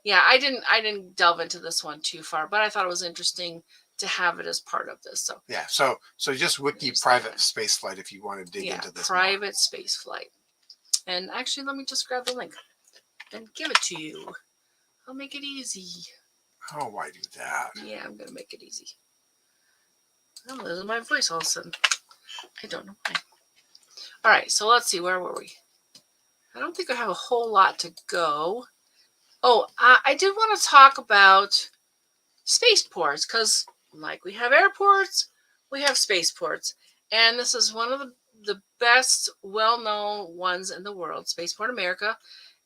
Yeah, I didn't delve into this one too far, but I thought it was interesting to have it as part of this. So yeah, so just wiki private space flight if you want to dig into this. Private space flight. And actually, let me just grab the link and give it to you. I'll make it easy. Oh, why do that? Yeah, I'm gonna make it easy. I'm losing my voice all of a sudden. I don't know why. All right, so let's see. Where were we? I don't think I have a whole lot to go. Oh, I did want to talk about spaceports because, like we have airports, we have spaceports, and this is one of the best, well-known ones in the world, Spaceport America.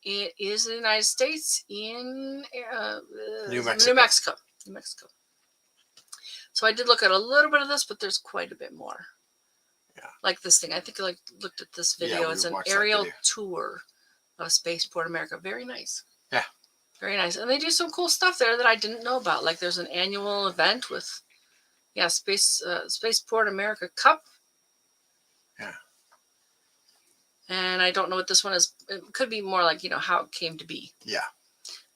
It is in the United States in New Mexico. So I did look at a little bit of this, but there's quite a bit more. Yeah. Like this thing. I think I looked at this video. Yeah, it's an aerial tour of Spaceport America. Very nice. Yeah. Very nice. And they do some cool stuff there that I didn't know about. Like there's an annual event with, Spaceport America Cup. Yeah. And I don't know what this one is. It could be more like, how it came to be. Yeah.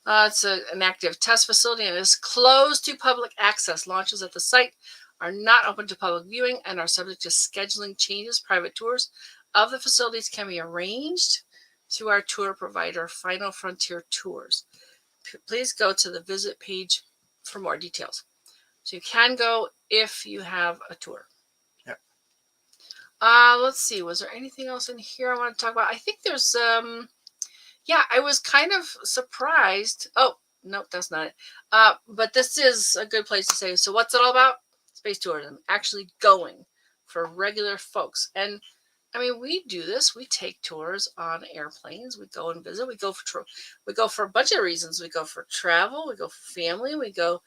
It's an active test facility and is closed to public access. Launches at the site are not open to public viewing and are subject to scheduling changes. Private tours of the facilities can be arranged through our tour provider, Final Frontier Tours. Please go to the visit page for more details. So you can go if you have a tour. Yep. Let's see. Was there anything else in here I want to talk about? I think there's I was kind of surprised. Oh, no, that's not it. But this is a good place to say. So what's it all about? Space tourism. Actually going for regular folks. And I mean, we do this. We take tours on airplanes. We go and visit. We go for a bunch of reasons. We go for travel. We go for family. We go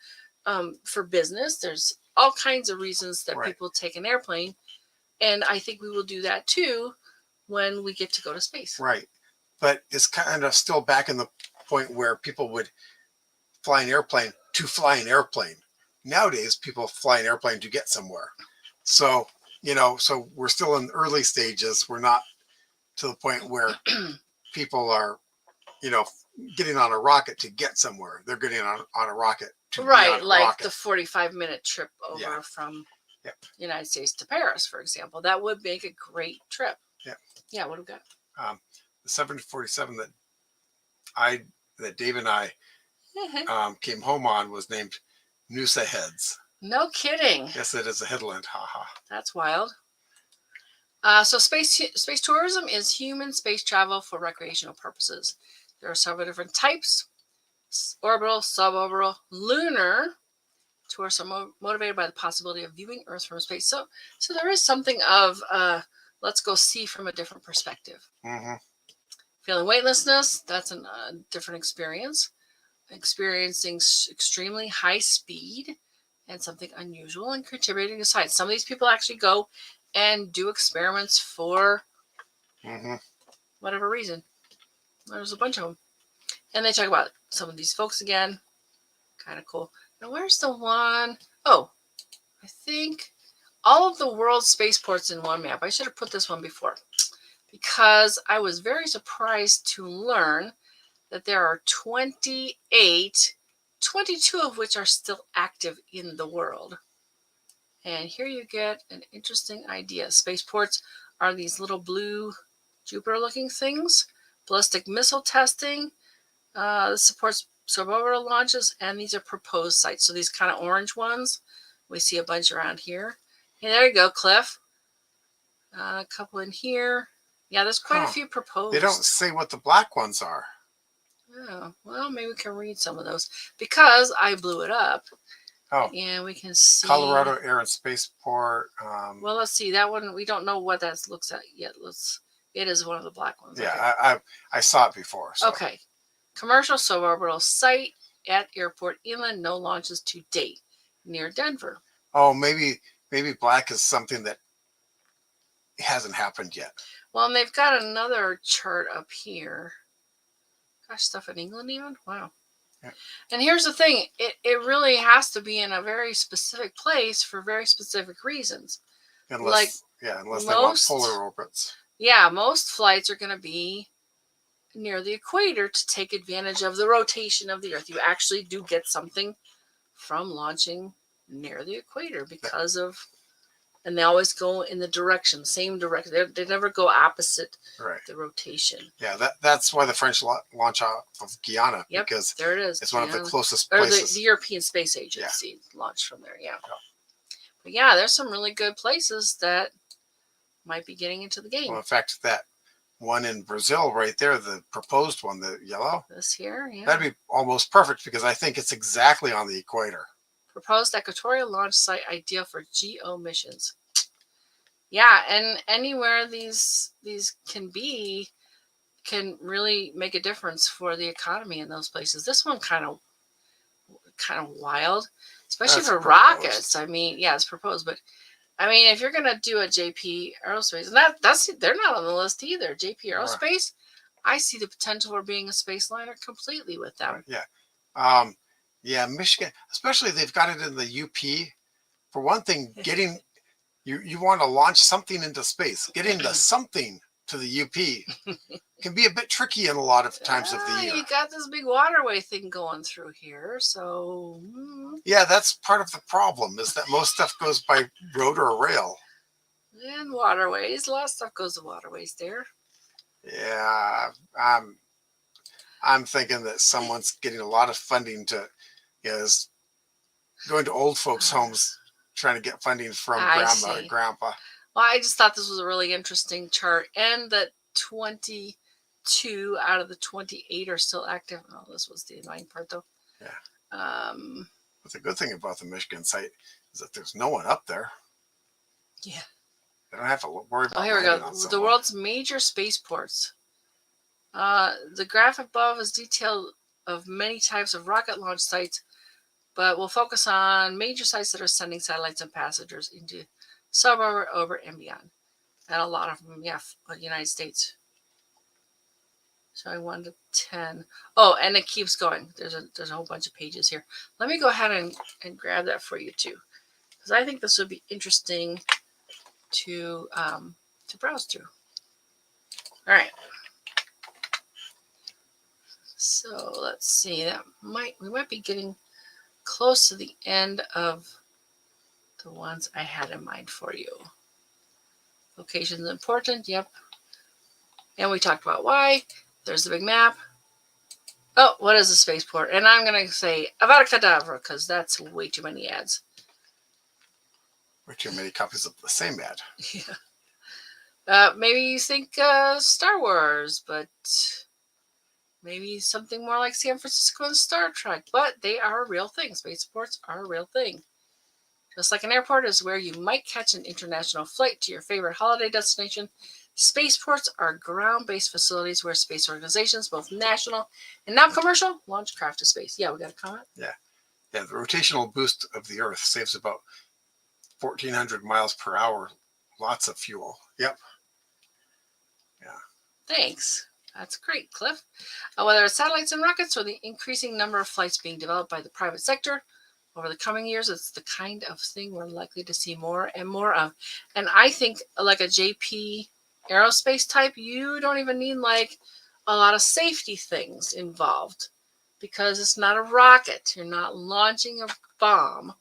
for business. There's all kinds of reasons that people take an airplane. And I think we will do that too when we get to go to space. Right. But it's kind of still back in the point where people would fly an airplane to fly an airplane. Nowadays, people fly an airplane to get somewhere. So, so we're still in early stages. We're not to the point where people are, getting on a rocket to get somewhere. They're getting on a rocket to be on a like rocket. The 45-minute trip over from United States to Paris, for example. That would make a great trip. Yeah. Yeah, what do we got? The 747 that Dave and I came home on was named Noosa Heads. No kidding. Yes, it is a headland. Haha. That's wild. So space tourism is human space travel for recreational purposes. There are several different types: orbital, suborbital, lunar. Tourists are motivated by the possibility of viewing Earth from space. So there is something of let's go see from a different perspective. Mm-hmm. Feeling weightlessness, that's a different experience. Experiencing extremely high speed and something unusual and contributing to science. Some of these people actually go and do experiments for whatever reason. There's a bunch of them. And they talk about some of these folks again. Kind of cool. Now, where's the one? Oh, I think all of the world's spaceports in one map. I should have put this one before, because I was very surprised to learn that there are 28, 22 of which are still active in the world. And here you get an interesting idea. Spaceports are these little blue Jupiter-looking things. Ballistic missile testing. This supports suborbital launches, and these are proposed sites. So these kind of orange ones, we see a bunch around here. And there you go, Cliff. A couple in here. Yeah, there's quite a few proposed. They don't say what the black ones are. Oh, well, maybe we can read some of those, because I blew it up. Oh, and we can see Colorado Air and Spaceport. Well, let's see that one. We don't know what that looks at yet. It is one of the black ones. Yeah, okay. I saw it before. So. Okay. Commercial suborbital site at airport inland. No launches to date near Denver. Oh, maybe black is something that hasn't happened yet. Well, and they've got another chart up here. Gosh, stuff in England even? Wow. Yeah. And here's the thing. It really has to be in a very specific place for very specific reasons. Unless they want polar orbits. Yeah, most flights are going to be near the equator to take advantage of the rotation of the Earth. You actually do get something from launching near the equator because of, and they always go in the same direction. They never go opposite the rotation. Yeah, that's why the French launch off of Guyana. Yep, because there it is. It's one of the closest places. Or the European Space Agency launched from there, But yeah, there's some really good places that might be getting into the game. Well, in fact, that one in Brazil right there, the proposed one, the yellow. This here, yeah. That'd be almost perfect, because I think it's exactly on the equator. Proposed equatorial launch site ideal for GEO missions. Yeah, and anywhere these can really make a difference for the economy in those places. This one kind of wild, especially for rockets. I mean, yeah, it's proposed, but I mean, if you're gonna do a JP Aerospace, and they're not on the list either. JP Aerospace, I see the potential for being a Spaceliner completely with them. Yeah, Michigan, especially they've got it in the UP. For one thing, getting you want to launch something into space, getting the something to the UP can be a bit tricky in a lot of times of the year. You got this big waterway thing going through here, so yeah, that's part of the problem, is that most stuff goes by road or rail. And waterways, a lot of stuff goes to waterways there. Yeah, I'm thinking that someone's getting a lot of funding to is going to old folks' homes, trying to get funding from grandma and grandpa. Well, I just thought this was a really interesting chart, and that 22 out of the 28 are still active. Oh, this was the annoying part, though. Yeah. But the good thing about the Michigan site is that there's no one up there. Yeah. They don't have to worry about. Oh, here we go. The world's major spaceports. The graph above is detailed of many types of rocket launch sites, but we'll focus on major sites that are sending satellites and passengers into suborbit, orbit, and beyond. And a lot of them, United States. Showing 1 to 10. Oh, and it keeps going. There's a whole bunch of pages here. Let me go ahead and grab that for you too, because I think this would be interesting to browse through. All right. So let's see. We might be getting close to the end of the ones I had in mind for you. Location's important. Yep. And we talked about why. There's the big map. Oh, what is a spaceport? And I'm going to say Avada Kedavra because that's way too many ads. Way too many copies of the same ad. Yeah. Maybe you think Star Wars, but maybe something more like San Francisco and Star Trek. But they are a real thing. Spaceports are a real thing. Just like an airport is where you might catch an international flight to your favorite holiday destination, spaceports are ground-based facilities where space organizations, both national and non-commercial, launch craft to space. Yeah, we got a comment? Yeah. The rotational boost of the Earth saves about 1,400 miles per hour. Lots of fuel. Yep. Yeah. Thanks. That's great, Cliff. Whether it's satellites and rockets or the increasing number of flights being developed by the private sector, over the coming years, it's the kind of thing we're likely to see more and more of. And I think like a JP aerospace type, you don't even need like a lot of safety things involved because it's not a rocket. You're not launching a bomb.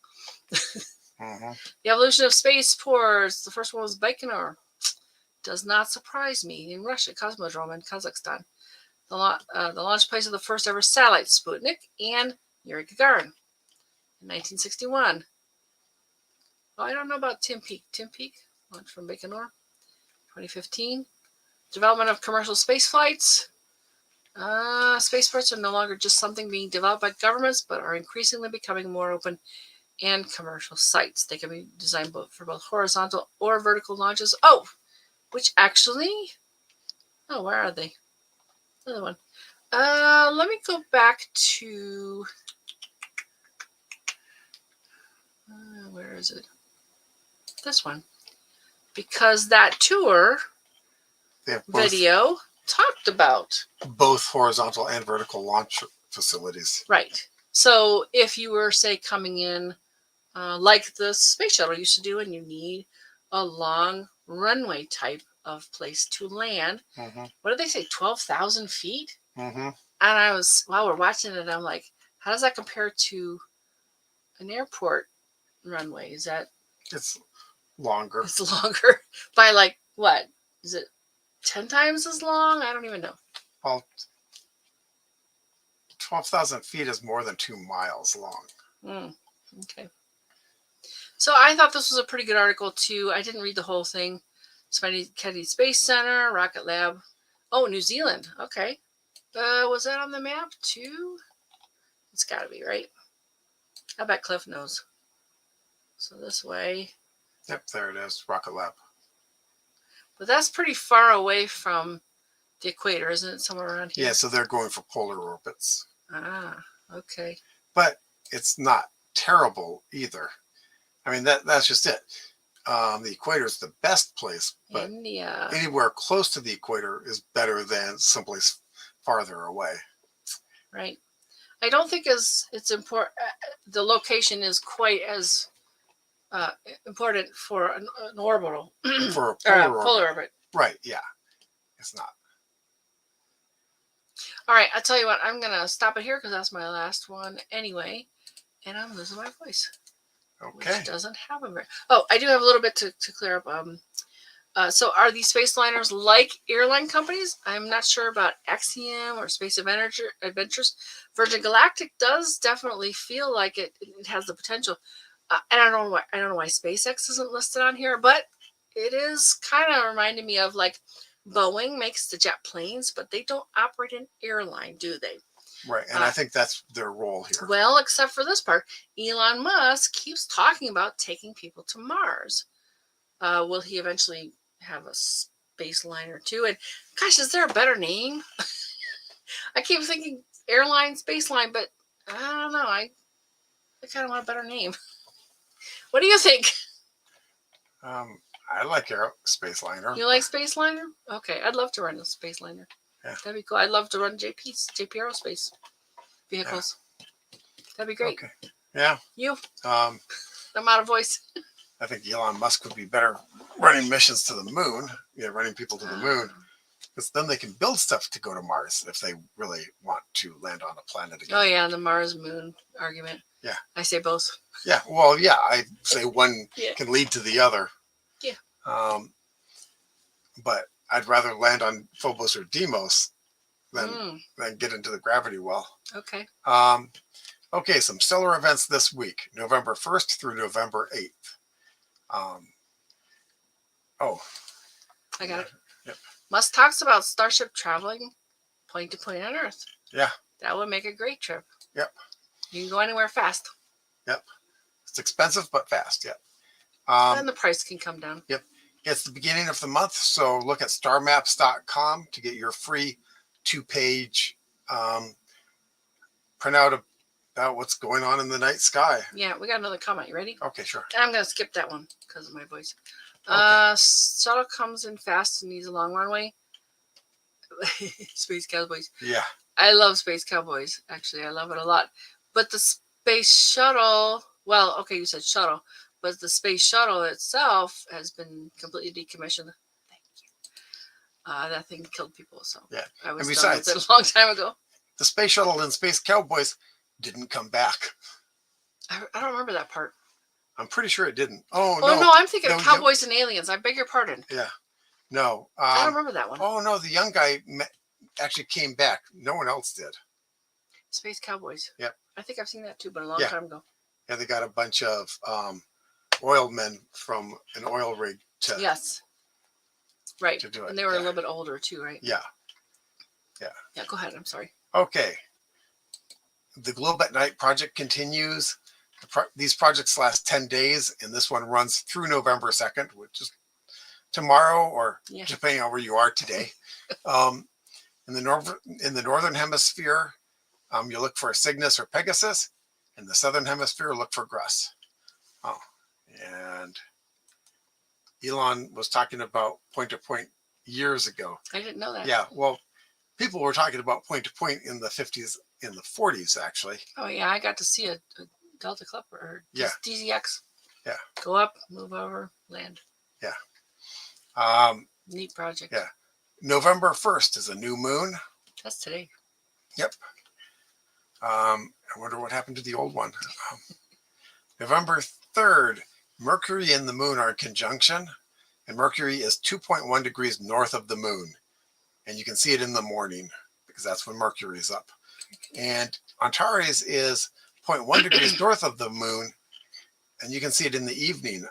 Mm-hmm. The evolution of spaceports, the first one was Baikonur. Does not surprise me. In Russia, Cosmodrome in Kazakhstan. The launch place of the first ever satellite, Sputnik, and Yuri Gagarin. In 1961. Oh, I don't know about Tim Peake. Tim Peake, launched from Baikonur. 2015. Development of commercial space flights. Spaceports are no longer just something being developed by governments, but are increasingly becoming more open and commercial sites. They can be designed for both horizontal or vertical launches. Oh, which actually... Oh, where are they? Another one. Let me go back to... where is it? This one. Because that tour video talked about both horizontal and vertical launch facilities. Right. So if you were, say, coming in like the space shuttle used to do, and you need a long runway type of place to land, what did they say? 12,000 feet? Mm-hmm. And while we're watching it, I'm like, how does that compare to an airport runway? Is that... It's longer. It's longer by like what? Is it 10 times as long? I don't even know. Well, 12,000 feet is more than 2 miles long. Okay. So I thought this was a pretty good article too. I didn't read the whole thing. Kennedy Space Center, Rocket Lab. Oh, New Zealand. Okay. Was that on the map too? It's got to be, right? I bet Cliff knows. So this way. Yep, there it is, Rocket Lab. But that's pretty far away from the equator, isn't it? Somewhere around here. Yeah, so they're going for polar orbits. Ah, okay. But it's not terrible either. I mean, that's just it. The equator is the best place, but anywhere close to the equator is better than someplace farther away. Right. I don't think it's important. The location is quite as important for an orbital. For a polar orbit. Right, yeah. It's not. All right, I'll tell you what. I'm going to stop it here because that's my last one anyway. And I'm losing my voice. Okay. Which doesn't happen very... Oh, I do have a little bit to clear up. So are these spaceliners like airline companies? I'm not sure about Axiom or Space Adventures. Virgin Galactic does definitely feel like it has the potential. And I don't know why SpaceX isn't listed on here, but it is kind of reminding me of like Boeing makes the jet planes, but they don't operate an airline, do they? Right, and I think that's their role here. Well, except for this part. Elon Musk keeps talking about taking people to Mars. Will he eventually have a Spaceliner too? And gosh, is there a better name? I keep thinking airline, Spaceline, but I don't know. I kind of want a better name. What do you think? I like Spaceliner. You like Spaceliner? Okay, I'd love to run a Spaceliner. Yeah. That'd be cool. I'd love to run JP Aerospace vehicles. Yeah. That'd be great. Okay. Yeah. You? I'm out of voice. I think Elon Musk would be better running missions to the moon. Yeah, running people to the moon. Because then they can build stuff to go to Mars if they really want to land on a planet again. Oh, yeah, the Mars-moon argument. Yeah. I say both. Yeah, well, yeah, I say one can lead to the other. Yeah. But I'd rather land on Phobos or Deimos than get into the gravity well. Okay. Okay, some stellar events this week, November 1st through November 8th. Oh, I got it. Yep. Musk talks about Starship traveling point to point on Earth. Yeah. That would make a great trip. Yep. You can go anywhere fast. Yep. It's expensive, but fast. Yep. And the price can come down. Yep. It's the beginning of the month, so look at starmaps.com to get your free 2-page printout about what's going on in the night sky. Yeah, we got another comment. You ready? Okay, sure. I'm going to skip that one because of my voice. Okay. Shuttle comes in fast and needs a long runway. Space Cowboys. Yeah. I love Space Cowboys. Actually, I love it a lot. But the space shuttle, well, okay, you said shuttle, but the space shuttle itself has been completely decommissioned. Thank you. That thing killed people, so yeah. I was and done besides, with it a long time ago. The space shuttle and Space Cowboys didn't come back. I don't remember that part. I'm pretty sure it didn't. Oh no, I'm thinking of Cowboys and Aliens. I beg your pardon. Yeah. No. I don't remember that one. Oh, no, the young guy actually came back. No one else did. Space Cowboys. Yep. I think I've seen that too, but a long time ago. Yeah, they got a bunch of oil men from an oil rig to Yes. Right. to do it. And they were a little bit older too, right? Yeah. Yeah. Yeah, go ahead. I'm sorry. Okay. The Globe at Night project continues. These projects last 10 days, and this one runs through November 2nd, which is tomorrow, or depending on where you are today. In the northern hemisphere, you look for Cygnus or Pegasus. In the southern hemisphere, look for Grus. Oh, and Elon was talking about point-to-point years ago. I didn't know that. Yeah, well, people were talking about point-to-point in the 50s, in the 40s, actually. Oh, yeah, I got to see a Delta Clipper, or DZX. Yeah. Go up, move over, land. Yeah. Neat project. Yeah. November 1st is a new moon. That's today. Yep. I wonder what happened to the old one. November 3rd, Mercury and the moon are in conjunction, and Mercury is 2.1 degrees north of the moon. And you can see it in the morning because that's when Mercury is up. And Antares is 0.1 degrees north of the moon, and you can see it in the evening.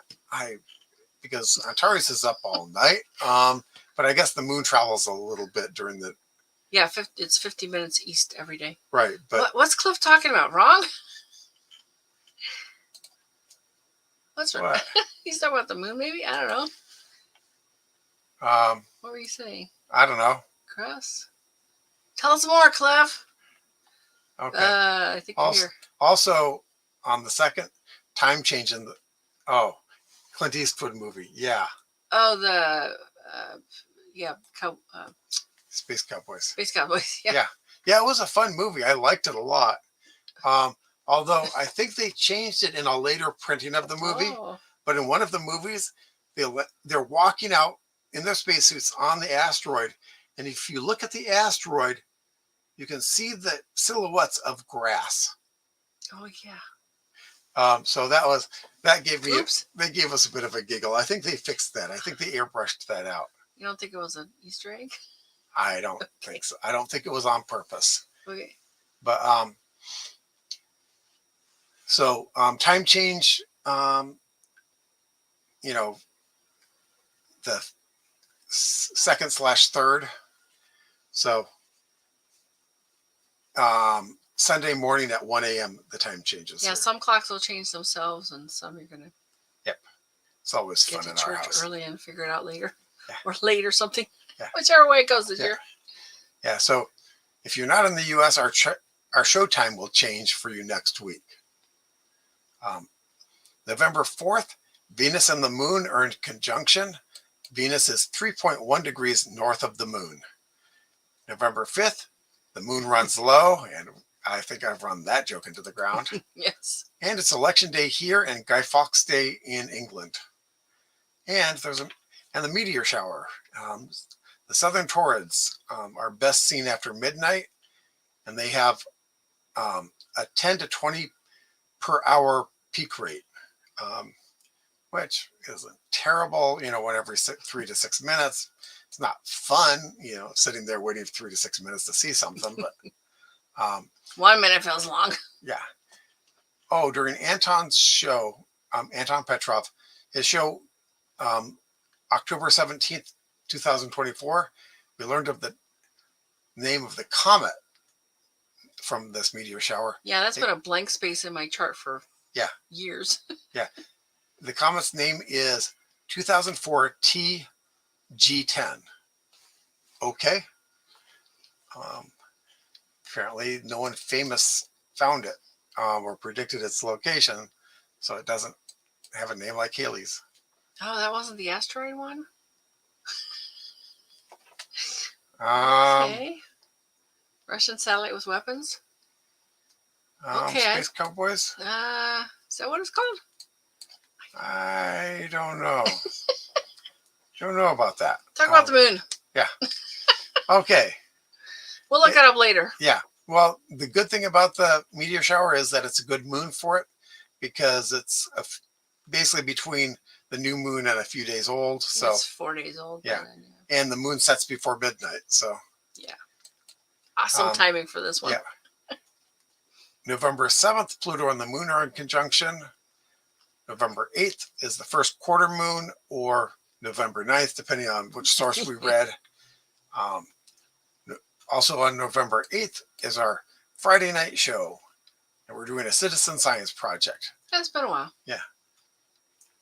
Because Antares is up all night, but I guess the moon travels a little bit during the. Yeah, it's 50 minutes east every day. Right, but what's Cliff talking about? Wrong? What's wrong? What? He's talking about the moon, maybe? I don't know. What were you saying? I don't know. Cross? Tell us more, Cliff. Okay. I think we're here. Also, on the 2nd, time change in the. Oh, Clint Eastwood movie. Yeah. Oh, Space Cowboys. Space Cowboys. Yeah. Yeah, it was a fun movie. I liked it a lot. Although I think they changed it in a later printing of the movie. Oh. But in one of the movies, they're walking out in their spacesuits on the asteroid. And if you look at the asteroid, you can see the silhouettes of grass. Oh, yeah. So that gave me, Oops. they gave us a bit of a giggle. I think they fixed that. I think they airbrushed that out. You don't think it was an Easter egg? I don't think so. I don't think it was on purpose. Okay. But so time change, the 2nd/3rd. So Sunday morning at 1 a.m. the time changes. Yeah, here. some clocks will change themselves, and some you're gonna It's always get fun to in our church house. early and figure it out later, Yeah. or late or something. Yeah. Whichever way it goes this year. Yeah. So if you're not in the U.S., our show time will change for you next week. November 4th, Venus and the moon are in conjunction. Venus is 3.1 degrees north of the moon. November 5th, the moon runs low, and I think I've run that joke into the ground. Yes. And it's election day here and Guy Fawkes Day in England. And the meteor shower. The southern Taurids are best seen after midnight, and they have a 10 to 20 per hour peak rate, which isn't terrible, one every 3 to 6 minutes. it's not fun, sitting there waiting for 3 to 6 minutes to see something, but 1 minute feels long. yeah. Oh, during Anton's show, Anton Petrov, his show, October 17th, 2024, we learned of the name of the comet from this meteor shower. Yeah, that's been a blank space in my chart for years. Yeah. The comet's name is 2004 TG10. Okay. Apparently, no one famous found it or predicted its location, so it doesn't have a name like Halley's. Oh, that wasn't the asteroid one? Okay. Russian satellite with weapons? Okay. Space Cowboys? Is that what it's called? I don't know. Don't know about that. Talk about the moon. Yeah. Okay. We'll look it up later. Yeah. Well, the good thing about the meteor shower is that it's a good moon for it because it's basically between the new moon and a few days old. So it's 4 days old. Yeah. And the moon sets before midnight. So yeah. Awesome timing for this one. Yeah. November 7th, Pluto and the moon are in conjunction. November 8th is the first quarter moon, or November 9th, depending on which source we read. Also on November 8th is our Friday night show. And we're doing a citizen science project. It's been a while. Yeah.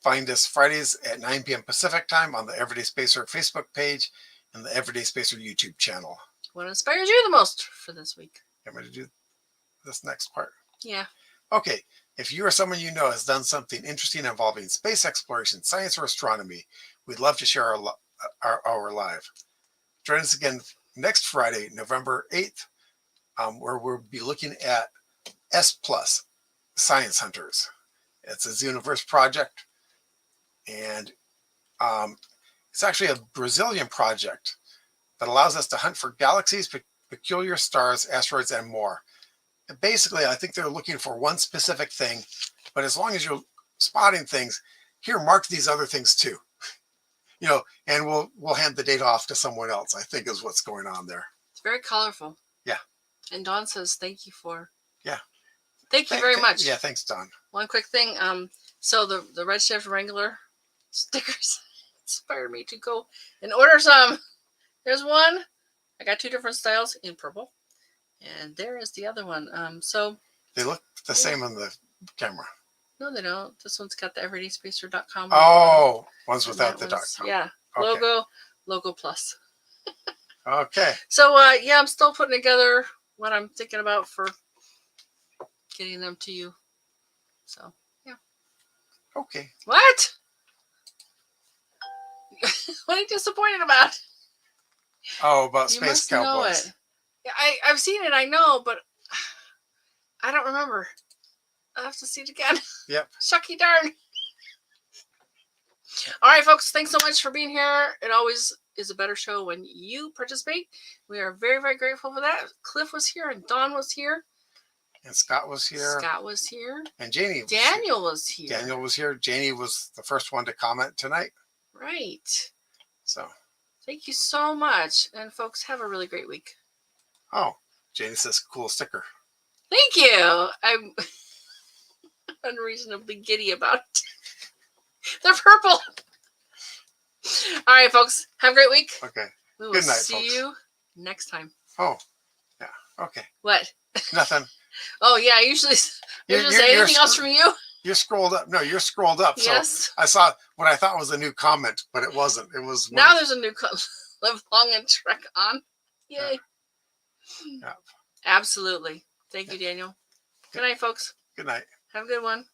Find us Fridays at 9 p.m. Pacific time on the Everyday Spacer Facebook page and the Everyday Spacer YouTube channel. What inspires you the most for this week? I'm going to do this next part. Yeah. Okay. If you or someone you know has done something interesting involving space exploration, science, or astronomy, we'd love to share our live. Join us again next Friday, November 8th, where we'll be looking at S+ Science Hunters. It's a Zooniverse project, and it's actually a Brazilian project that allows us to hunt for galaxies, peculiar stars, asteroids, and more. And basically, I think they're looking for one specific thing, but as long as you're spotting things, here, mark these other things too. And we'll hand the data off to someone else, I think is what's going on there. It's very colorful. Yeah. And Dawn says, thank you for. Yeah. Thank you very much. Yeah, thanks, Dawn. One quick thing. So the Redshift Wrangler stickers inspired me to go and order some. There's one. I got 2 different styles in purple. And there is the other one. So they look the same on the camera. No, they don't. This one's got the everydayspacer.com. Oh, one's without the .com. Yeah. Okay. Logo plus. Okay. So I'm still putting together what I'm thinking about for getting them to you. So yeah. Okay. What? What are you disappointed about? Oh, about You Space must Cowboys. know it. Yeah, I've seen it, I know, but I don't remember. I'll have to see it again. Yep. Shucky darn. All right, folks. Thanks so much for being here. It always is a better show when you participate. We are very, very grateful for that. Cliff was here and Dawn was here. And Scott was here. Scott was here. And Janie was Daniel was here. Daniel was here. Janie was the first one to comment tonight. Right. So. Thank you so much. And folks, have a really great week. Oh, Janie says cool sticker. Thank you. I'm unreasonably giddy about it. They're purple. All right, folks. Have a great week. Okay. We will Good night, see folks. you next time. Oh, yeah. Okay. What? Nothing. Oh, yeah. Usually say anything else from you? You're scrolled up. No, you're scrolled up. Yes. So I saw what I thought was a new comment, but it wasn't. It was. Now there's a new Live Long and Trek on. Yay. Yeah. Absolutely. Thank you, Daniel. Good night, folks. Good night. Have a good one.